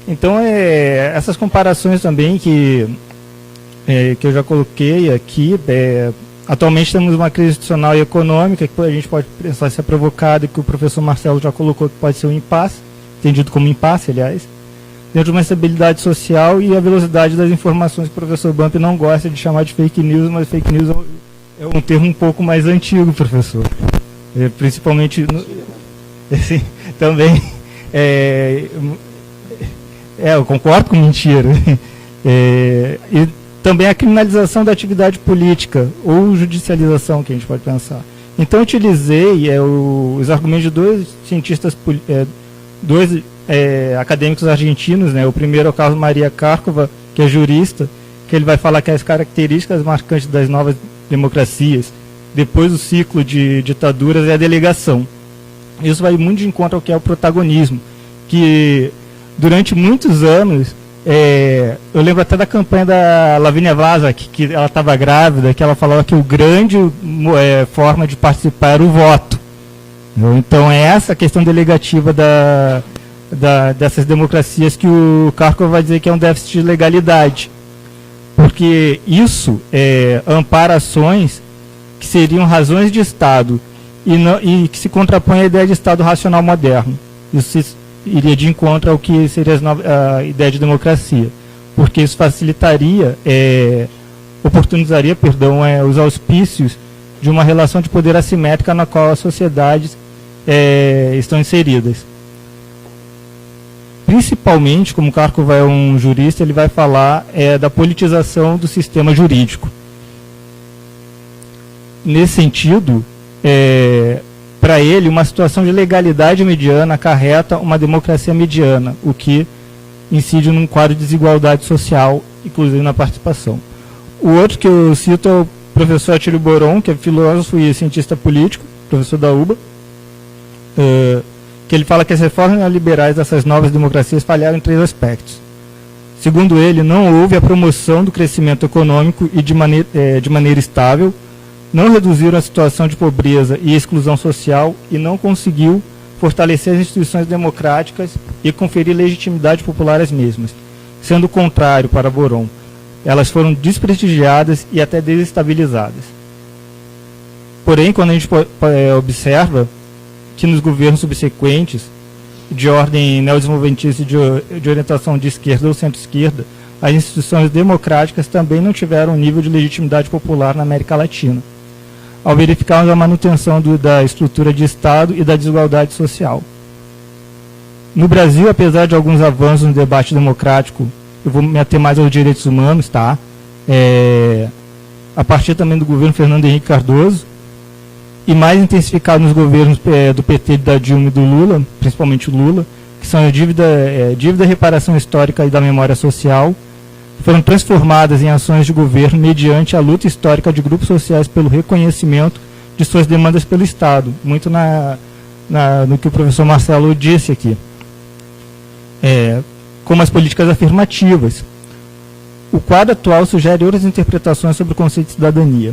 Então, essas comparações também que eu já coloquei aqui, atualmente temos uma crise institucional e econômica que a gente pode pensar se é provocada, que o professor Marcelo já colocou que pode ser um impasse, entendido como impasse, aliás, dentro de uma estabilidade social e a velocidade das informações que o professor Bump não gosta de chamar de fake news, mas fake news é um termo um pouco mais antigo, professor. Principalmente, assim, também, eu concordo com mentira. E também a criminalização da atividade política, ou judicialização, que a gente pode pensar. Então, eu utilizei os argumentos de dois cientistas, dois acadêmicos argentinos, né? O primeiro é o Carlos Maria Cárcova, que é jurista, que ele vai falar que as características marcantes das novas democracias, depois do ciclo de ditaduras, é a delegação. Isso vai muito de encontro ao que é o protagonismo, que durante muitos anos, eu lembro até da campanha da Lavínia Vlasak, que ela estava grávida, que ela falava que o grande forma de participar era o voto. Então, é essa a questão delegativa dessas democracias que o Cárcova vai dizer que é um déficit de legalidade. Porque isso ampara ações que seriam razões de Estado e que se contrapõe à ideia de Estado racional moderno. Isso iria de encontro ao que seria a ideia de democracia, porque isso facilitaria, oportunizaria, os auspícios de uma relação de poder assimétrica na qual as sociedades estão inseridas. Principalmente, como o Cárcova é um jurista, ele vai falar da politização do sistema jurídico. Nesse sentido, para ele, uma situação de legalidade mediana acarreta uma democracia mediana, o que incide num quadro de desigualdade social, inclusive na participação. O outro que eu cito é o professor Atílio Boron, que é filósofo e cientista político, professor da UBA, que ele fala que as reformas neoliberais dessas novas democracias falharam em 3 aspectos. Segundo ele, não houve a promoção do crescimento econômico e de maneira estável, não reduziram a situação de pobreza e exclusão social e não conseguiu fortalecer as instituições democráticas e conferir legitimidade popular às mesmas. Sendo o contrário para Boron, elas foram desprestigiadas e até desestabilizadas. Porém, quando a gente observa que nos governos subsequentes, de ordem neodesenvolvimentista e de orientação de esquerda ou centro-esquerda, as instituições democráticas também não tiveram um nível de legitimidade popular na América Latina, ao verificarmos a manutenção da estrutura de Estado e da desigualdade social. No Brasil, apesar de alguns avanços no debate democrático, eu vou me ater mais aos direitos humanos, tá? A partir também do governo Fernando Henrique Cardoso, e mais intensificado nos governos do PT, da Dilma e do Lula, principalmente o Lula, que são a dívida, reparação histórica e da memória social, foram transformadas em ações de governo mediante a luta histórica de grupos sociais pelo reconhecimento de suas demandas pelo Estado, muito no que o professor Marcelo disse aqui, como as políticas afirmativas. O quadro atual sugere outras interpretações sobre o conceito de cidadania.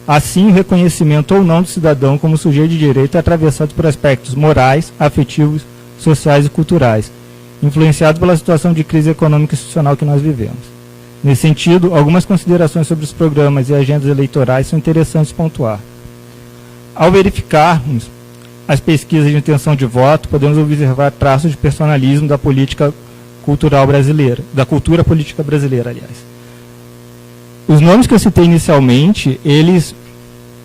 Assim, o reconhecimento ou não do cidadão como sujeito de direito é atravessado por aspectos morais, afetivos, sociais e culturais, influenciado pela situação de crise econômica e institucional que nós vivemos. Nesse sentido, algumas considerações sobre os programas e agendas eleitorais são interessantes pontuar. Ao verificarmos as pesquisas de intenção de voto, podemos observar traços de personalismo da política cultural brasileira, da cultura política brasileira, aliás. Os nomes que eu citei inicialmente, eles,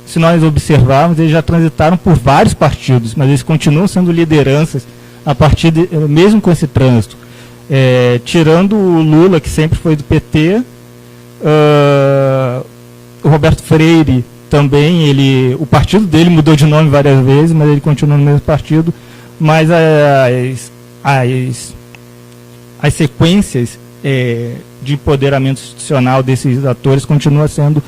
se nós observarmos, eles já transitaram por vários partidos, mas eles continuam sendo lideranças a partir mesmo com esse trânsito. Tirando o Lula, que sempre foi do PT, o Roberto Freire também, o partido dele mudou de nome várias vezes, mas ele continua no mesmo partido, mas as sequências de empoderamento institucional desses atores continua sendo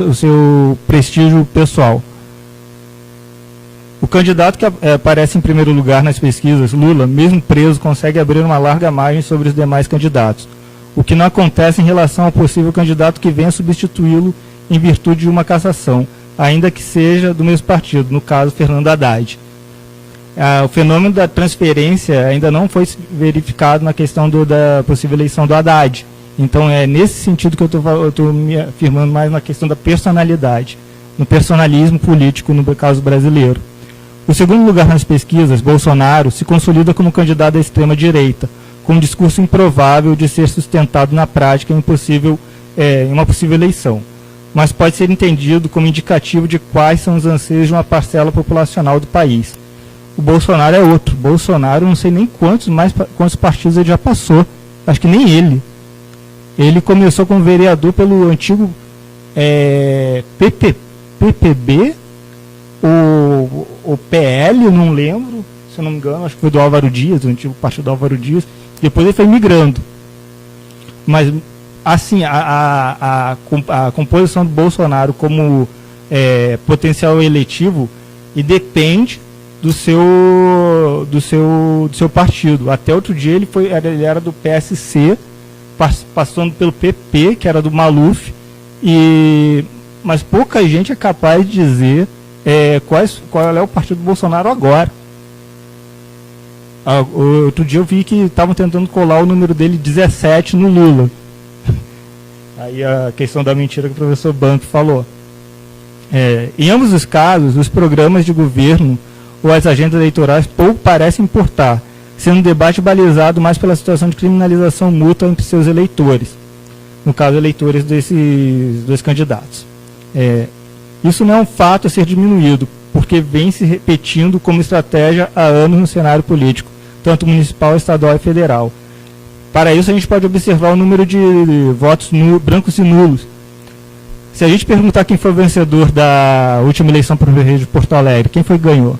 o seu prestígio pessoal. O candidato que aparece em primeiro lugar nas pesquisas, Lula, mesmo preso, consegue abrir uma larga margem sobre os demais candidatos, o que não acontece em relação ao possível candidato que venha substituí-lo em virtude de uma cassação, ainda que seja do mesmo partido, no caso, Fernando Haddad. O fenômeno da transferência ainda não foi verificado na questão da possível eleição do Haddad. Então, é nesse sentido que eu estou me afirmando mais na questão da personalidade, no personalismo político, no caso brasileiro. O segundo lugar nas pesquisas, Bolsonaro, se consolida como candidato à extrema-direita, com um discurso improvável de ser sustentado na prática em uma possível eleição, mas pode ser entendido como indicativo de quais são os anseios de uma parcela populacional do país. O Bolsonaro é outro. Bolsonaro, não sei nem quantos partidos ele já passou. Acho que nem ele. Ele começou como vereador pelo antigo PPB, o PL, eu não lembro, se eu não me engano, acho que foi do Álvaro Dias, o antigo partido do Álvaro Dias. Depois ele foi migrando. Mas, assim, a composição do Bolsonaro como potencial eletivo e depende do seu partido. Até outro dia ele era do PSC, passando pelo PP, que era do Maluf, mas pouca gente é capaz de dizer qual é o partido do Bolsonaro agora. Outro dia eu vi que estavam tentando colar o número dele 17 no Lula. Aí a questão da mentira que o professor Banco falou. Em ambos os casos, os programas de governo ou as agendas eleitorais pouco parecem importar, sendo um debate balizado mais pela situação de criminalização mútua entre seus eleitores, no caso, eleitores desses dois candidatos. Isso não é um fato a ser diminuído, porque vem se repetindo como estratégia há anos no cenário político, tanto municipal, estadual e federal. Para isso, a gente pode observar o número de votos brancos e nulos. Se a gente perguntar quem foi o vencedor da última eleição para o prefeito de Porto Alegre, quem foi que ganhou?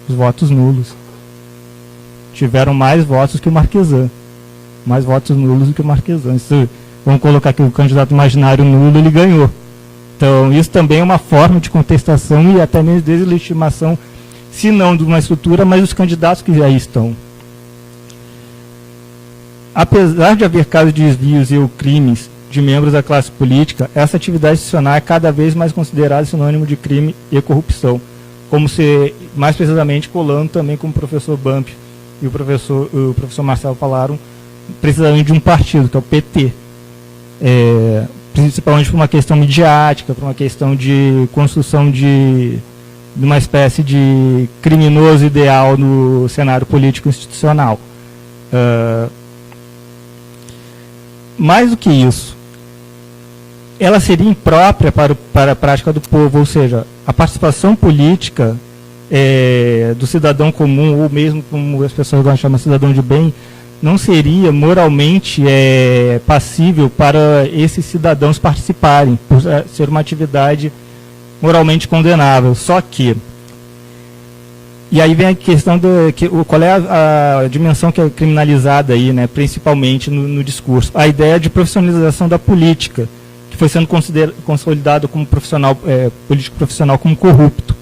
Os votos nulos. Tiveram mais votos que o Marquesan. Mais votos nulos do que o Marquesan. Vamos colocar aqui o candidato imaginário nulo, ele ganhou. Então, isso também é uma forma de contestação e até mesmo deslegitimação, se não de uma estrutura, mas dos candidatos que aí estão. Apesar de haver casos de desvios e ou crimes de membros da classe política, essa atividade institucional é cada vez mais considerada sinônimo de crime e corrupção, como se, mais precisamente, colando também como o professor Bump e o professor Marcelo falaram, precisamente de um partido, que é o PT. Principalmente por uma questão midiática, por uma questão de construção de uma espécie de criminoso ideal no cenário político institucional. Mais do que isso, ela seria imprópria para a prática do povo, ou seja, a participação política do cidadão comum, ou mesmo como as pessoas gostam de chamar cidadão de bem, não seria moralmente passível para esses cidadãos participarem, por ser uma atividade moralmente condenável. Só que, e aí vem a questão qual é a dimensão que é criminalizada aí, né, principalmente no discurso. A ideia de profissionalização da política, que foi sendo consolidado como político profissional como corrupto,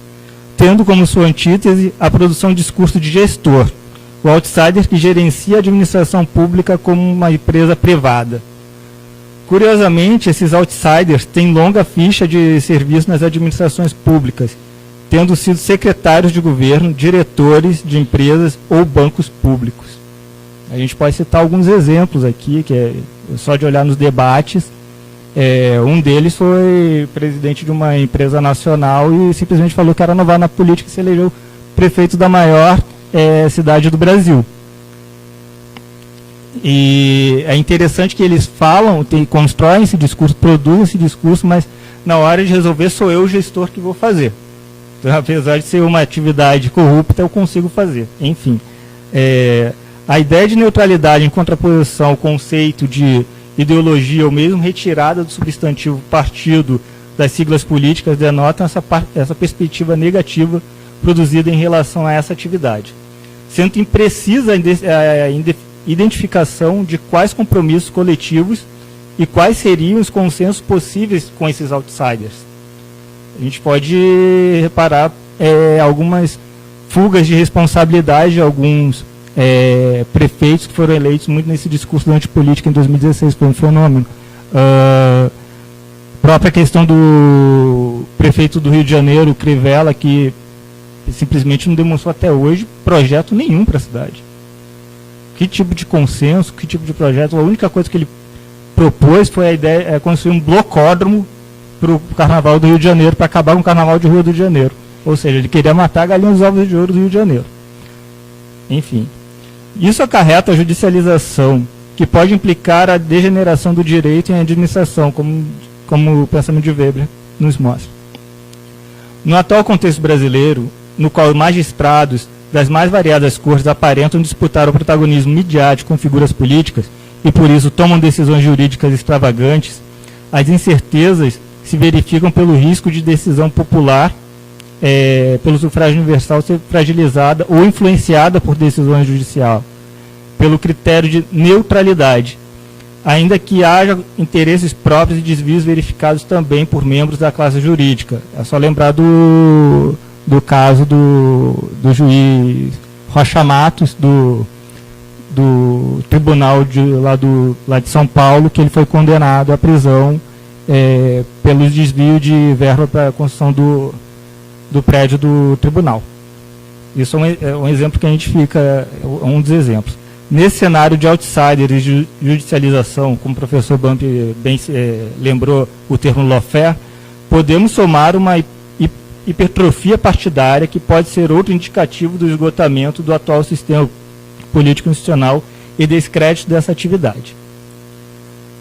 tendo como sua antítese a produção de discurso de gestor, o outsider que gerencia a administração pública como uma empresa privada. Curiosamente, esses outsiders têm longa ficha de serviço nas administrações públicas, tendo sido secretários de governo, diretores de empresas ou bancos públicos. A gente pode citar alguns exemplos aqui, que é só de olhar nos debates. Um deles foi presidente de uma empresa nacional e simplesmente falou que era novar na política e se elegeu prefeito da maior cidade do Brasil. E é interessante que eles falam, constroem esse discurso, produzem esse discurso, mas na hora de resolver sou eu o gestor que vou fazer. Então, apesar de ser uma atividade corrupta, eu consigo fazer. Enfim, a ideia de neutralidade em contraposição ao conceito de ideologia, ou mesmo retirada do substantivo partido das siglas políticas, denotam essa perspectiva negativa produzida em relação a essa atividade, sendo imprecisa a identificação de quais compromissos coletivos e quais seriam os consensos possíveis com esses outsiders. A gente pode reparar algumas fugas de responsabilidade de alguns prefeitos que foram eleitos muito nesse discurso da antipolítica em 2016, foi um fenômeno. Própria questão do prefeito do Rio de Janeiro, Crivella, que simplesmente não demonstrou até hoje projeto nenhum para a cidade. Que tipo de consenso, que tipo de projeto? A única coisa que ele propôs foi a ideia de construir um blocódromo para o Carnaval do Rio de Janeiro, para acabar com o Carnaval de Rio de Janeiro. Ou seja, ele queria matar a galinha dos ovos de ouro do Rio de Janeiro. Enfim, isso acarreta a judicialização, que pode implicar a degeneração do direito em administração, como o pensamento de Weber nos mostra. No atual contexto brasileiro, no qual magistrados das mais variadas cores aparentam disputar o protagonismo midiático com figuras políticas e, por isso, tomam decisões jurídicas extravagantes, as incertezas se verificam pelo risco de decisão popular, pelo sufrágio universal ser fragilizada ou influenciada por decisões judiciais, pelo critério de neutralidade, ainda que haja interesses próprios e desvios verificados também por membros da classe jurídica. É só lembrar do caso do juiz Rocha Matos, do tribunal lá de São Paulo, que ele foi condenado à prisão pelo desvio de verba para a construção do prédio do tribunal. Isso é um exemplo que a gente fica, um dos exemplos. Nesse cenário de outsider e de judicialização, como o professor Bump bem lembrou o termo lawfare, podemos somar uma hipertrofia partidária que pode ser outro indicativo do esgotamento do atual sistema político institucional e descrédito dessa atividade.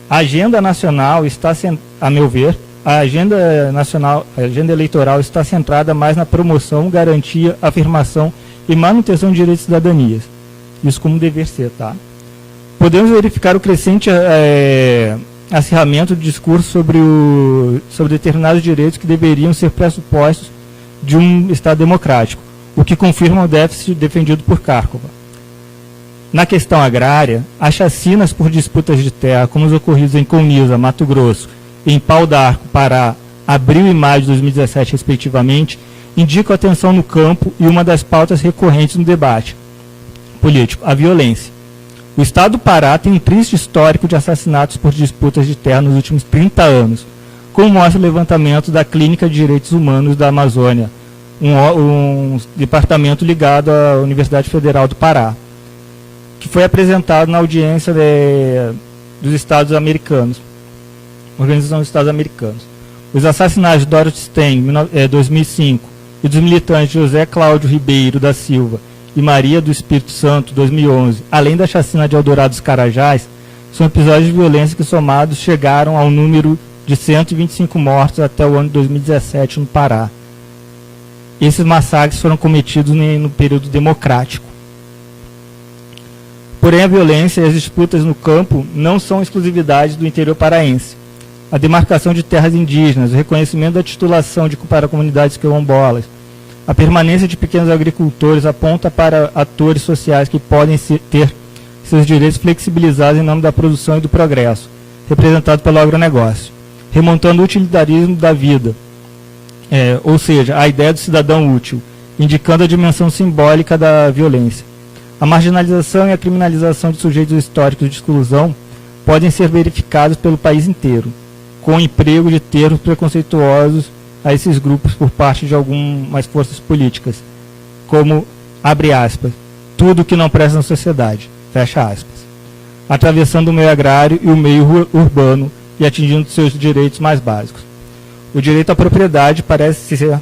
A agenda nacional está, a meu ver, a agenda eleitoral está centrada mais na promoção, garantia, afirmação e manutenção de direitos e cidadanias. Isso como dever ser, tá? Podemos verificar o crescente acirramento do discurso sobre determinados direitos que deveriam ser pressupostos de um Estado democrático, o que confirma o déficit defendido por Kárkova. Na questão agrária, as chacinas por disputas de terra, como os ocorridos em Colniza, Mato Grosso, em Pau d'Arco, Pará, abril e maio de 2017, respectivamente, indicam a tensão no campo e uma das pautas recorrentes no debate político, a violência. O Estado do Pará tem um triste histórico de assassinatos por disputas de terra nos últimos 30 anos, como mostra o levantamento da Clínica de Direitos Humanos da Amazônia, um departamento ligado à Universidade Federal do Pará, que foi apresentado na audiência dos Estados Americanos, Organização dos Estados Americanos. Os assassinatos de Dorothy Stein, 2005, e dos militantes José Cláudio Ribeiro da Silva e Maria do Espírito Santo, 2011, além da chacina de Eldorado dos Carajás, são episódios de violência que, somados, chegaram ao número de 125 mortos até o ano de 2017 no Pará. Esses massacres foram cometidos no período democrático. Porém, a violência e as disputas no campo não são exclusividade do interior paraense. A demarcação de terras indígenas, o reconhecimento da titulação para comunidades quilombolas, a permanência de pequenos agricultores aponta para atores sociais que podem ter seus direitos flexibilizados em nome da produção e do progresso, representado pelo agronegócio, remontando o utilitarismo da vida, ou seja, a ideia do cidadão útil, indicando a dimensão simbólica da violência. A marginalização e a criminalização de sujeitos históricos de exclusão podem ser verificados pelo país inteiro, com o emprego de termos preconceituosos a esses grupos por parte de algumas forças políticas, como, abre aspas, tudo que não presta na sociedade, fecha aspas, atravessando o meio agrário e o meio urbano e atingindo seus direitos mais básicos. O direito à propriedade parece ser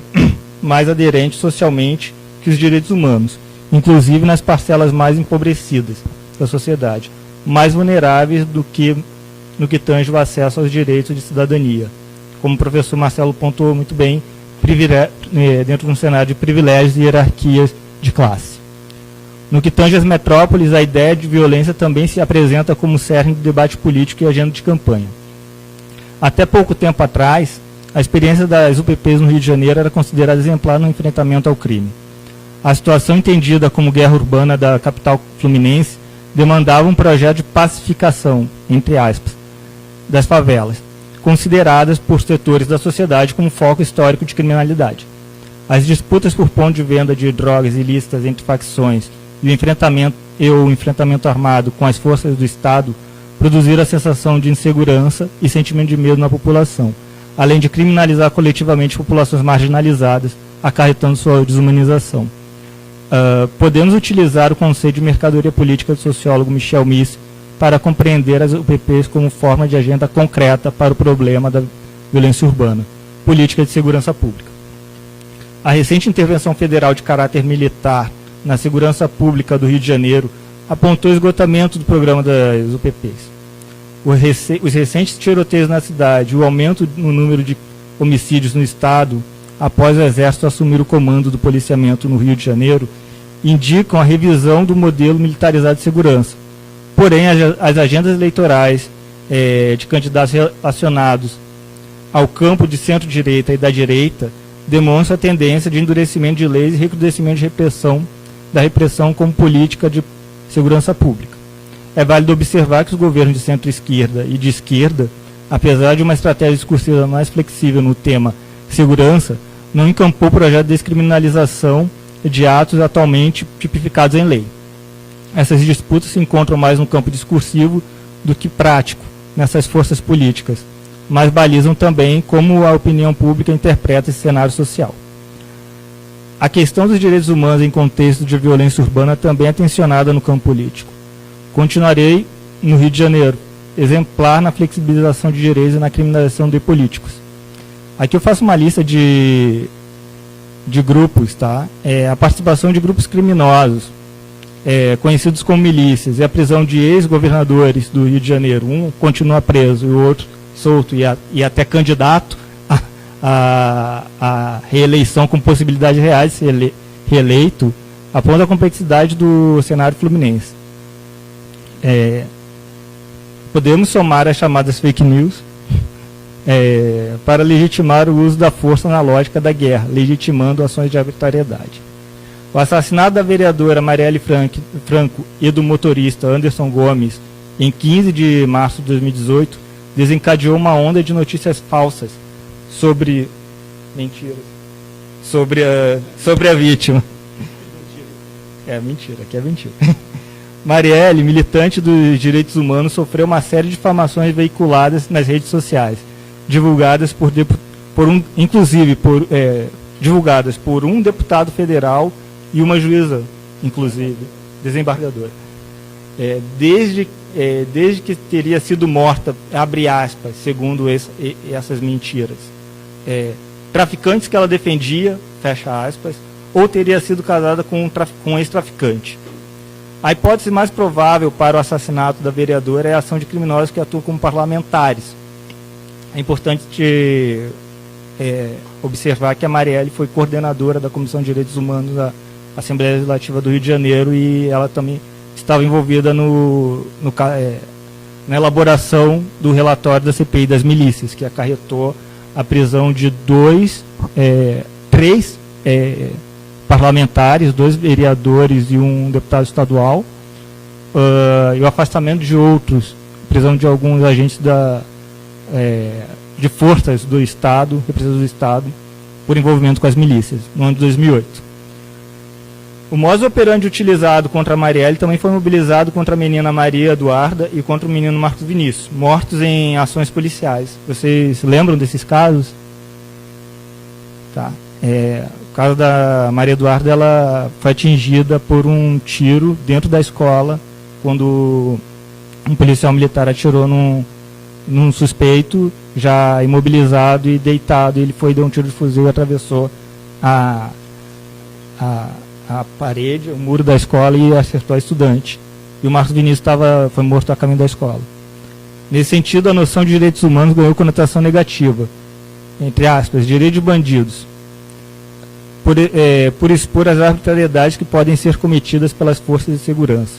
mais aderente socialmente que os direitos humanos, inclusive nas parcelas mais empobrecidas da sociedade, mais vulneráveis do que no que tange o acesso aos direitos de cidadania. Como o professor Marcelo pontuou muito bem, dentro de um cenário de privilégios e hierarquias de classe. No que tange às metrópoles, a ideia de violência também se apresenta como cerne do debate político e agenda de campanha. Até pouco tempo atrás, a experiência das UPPs no Rio de Janeiro era considerada exemplar no enfrentamento ao crime. A situação entendida como guerra urbana da capital fluminense demandava um projeto de pacificação, entre aspas, das favelas, consideradas por setores da sociedade como foco histórico de criminalidade. As disputas por ponto de venda de drogas ilícitas entre facções e o enfrentamento armado com as forças do Estado produziram a sensação de insegurança e sentimento de medo na população, além de criminalizar coletivamente populações marginalizadas, acarretando sua desumanização. Podemos utilizar o conceito de mercadoria política do sociólogo Michel Miss para compreender as UPPs como forma de agenda concreta para o problema da violência urbana, política de segurança pública. A recente intervenção federal de caráter militar na segurança pública do Rio de Janeiro apontou o esgotamento do programa das UPPs. Os recentes tiroteios na cidade, o aumento no número de homicídios no Estado, após o Exército assumir o comando do policiamento no Rio de Janeiro, indicam a revisão do modelo militarizado de segurança. Porém, as agendas eleitorais de candidatos relacionados ao campo de centro-direita e da direita demonstram a tendência de endurecimento de leis e recrudescimento da repressão como política de segurança pública. É válido observar que os governos de centro-esquerda e de esquerda, apesar de uma estratégia discursiva mais flexível no tema segurança, não encampou projeto de descriminalização de atos atualmente tipificados em lei. Essas disputas se encontram mais no campo discursivo do que prático nessas forças políticas, mas balizam também como a opinião pública interpreta esse cenário social. A questão dos direitos humanos em contexto de violência urbana também é tensionada no campo político. Continuarei no Rio de Janeiro, exemplar na flexibilização de direitos e na criminalização de políticos. Aqui eu faço uma lista de grupos, tá? A participação de grupos criminosos, conhecidos como milícias, e a prisão de ex-governadores do Rio de Janeiro. Um continua preso e o outro solto e até candidato a reeleição com possibilidade reais de ser reeleito, aponta a complexidade do cenário fluminense. Podemos somar as chamadas fake news para legitimar o uso da força na lógica da guerra, legitimando ações de arbitrariedade. O assassinato da vereadora Marielle Franco e do motorista Anderson Gomes em 15 de março de 2018 desencadeou uma onda de notícias falsas sobre mentiras, sobre a vítima. É mentira, aqui é mentira. Marielle, militante dos direitos humanos, sofreu uma série de difamações veiculadas nas redes sociais, divulgadas divulgadas por um deputado federal e uma juíza, inclusive, desembargadora. Desde que teria sido morta, abre aspas, segundo essas mentiras, traficantes que ela defendia, fecha aspas, ou teria sido casada com um ex-traficante. A hipótese mais provável para o assassinato da vereadora é a ação de criminosos que atuam como parlamentares. É importante observar que a Marielle foi coordenadora da Comissão de Direitos Humanos da Assembleia Legislativa do Rio de Janeiro e ela também estava envolvida na elaboração do relatório da CPI das milícias, que acarretou a prisão de três parlamentares, 2 vereadores e um deputado estadual, e o afastamento de outros, prisão de alguns agentes de forças do Estado, representantes do Estado, por envolvimento com as milícias, no ano de 2008. O modus operandi utilizado contra a Marielle também foi mobilizado contra a menina Maria Eduarda e contra o menino Marcos Vinícius, mortos em ações policiais. Vocês lembram desses casos? Tá. O caso da Maria Eduarda, ela foi atingida por um tiro dentro da escola, quando um policial militar atirou num suspeito, já imobilizado e deitado. Ele deu um tiro de fuzil e atravessou a parede, o muro da escola e acertou a estudante. E o Marcos Vinícius foi morto a caminho da escola. Nesse sentido, a noção de direitos humanos ganhou conotação negativa. Entre aspas, direito de bandidos. Por expor as arbitrariedades que podem ser cometidas pelas forças de segurança.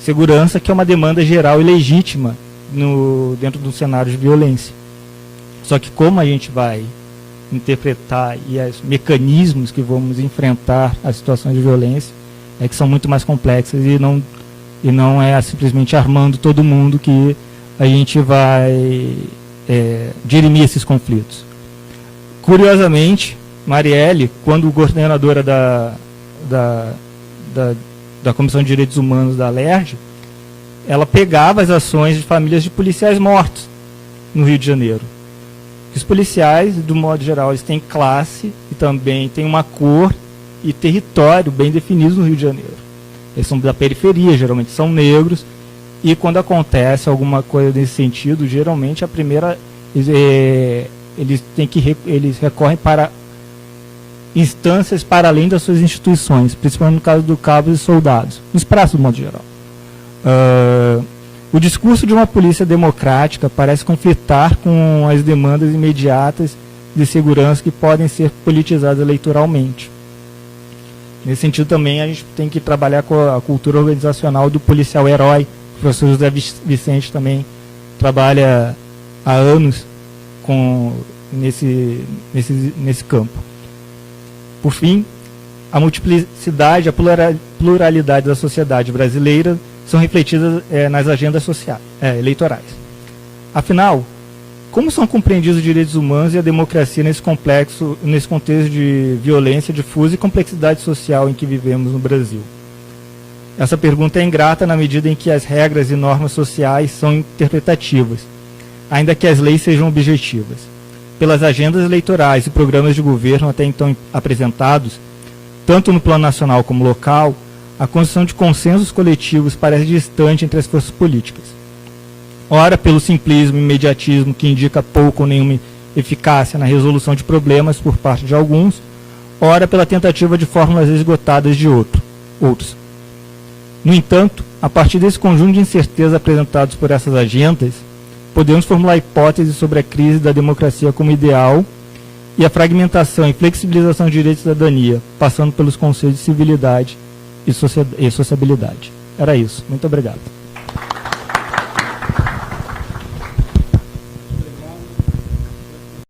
Segurança que é uma demanda geral e legítima dentro de um cenário de violência. Só que como a gente vai interpretar e os mecanismos que vamos enfrentar as situações de violência que são muito mais complexas e não é simplesmente armando todo mundo que a gente vai dirimir esses conflitos. Curiosamente, Marielle, quando coordenadora da Comissão de Direitos Humanos da LERJ, ela pegava as ações de famílias de policiais mortos no Rio de Janeiro. Os policiais, do modo geral, eles têm classe e também têm uma cor e território bem definidos no Rio de Janeiro. Eles são da periferia, geralmente são negros, e quando acontece alguma coisa nesse sentido, geralmente eles recorrem para instâncias para além das suas instituições, principalmente no caso do cabos e soldados, nos praças do modo geral. O discurso de uma polícia democrática parece conflitar com as demandas imediatas de segurança que podem ser politizadas eleitoralmente. Nesse sentido também a gente tem que trabalhar com a cultura organizacional do policial herói. O professor José Vicente também trabalha há anos nesse campo. Por fim, a multiplicidade, a pluralidade da sociedade brasileira são refletidas nas agendas eleitorais. Afinal, como são compreendidos os direitos humanos e a democracia nesse contexto de violência difusa e complexidade social em que vivemos no Brasil? Essa pergunta é ingrata na medida em que as regras e normas sociais são interpretativas, ainda que as leis sejam objetivas. Pelas agendas eleitorais e programas de governo até então apresentados, tanto no plano nacional como local, a construção de consensos coletivos parece distante entre as forças políticas. Ora pelo simplismo e imediatismo que indica pouco ou nenhuma eficácia na resolução de problemas por parte de alguns, ora pela tentativa de fórmulas esgotadas de outros. No entanto, a partir desse conjunto de incertezas apresentados por essas agendas, podemos formular hipóteses sobre a crise da democracia como ideal e a fragmentação e flexibilização de direitos de cidadania, passando pelos conceitos de civilidade e sociabilidade. Era isso. Muito obrigado.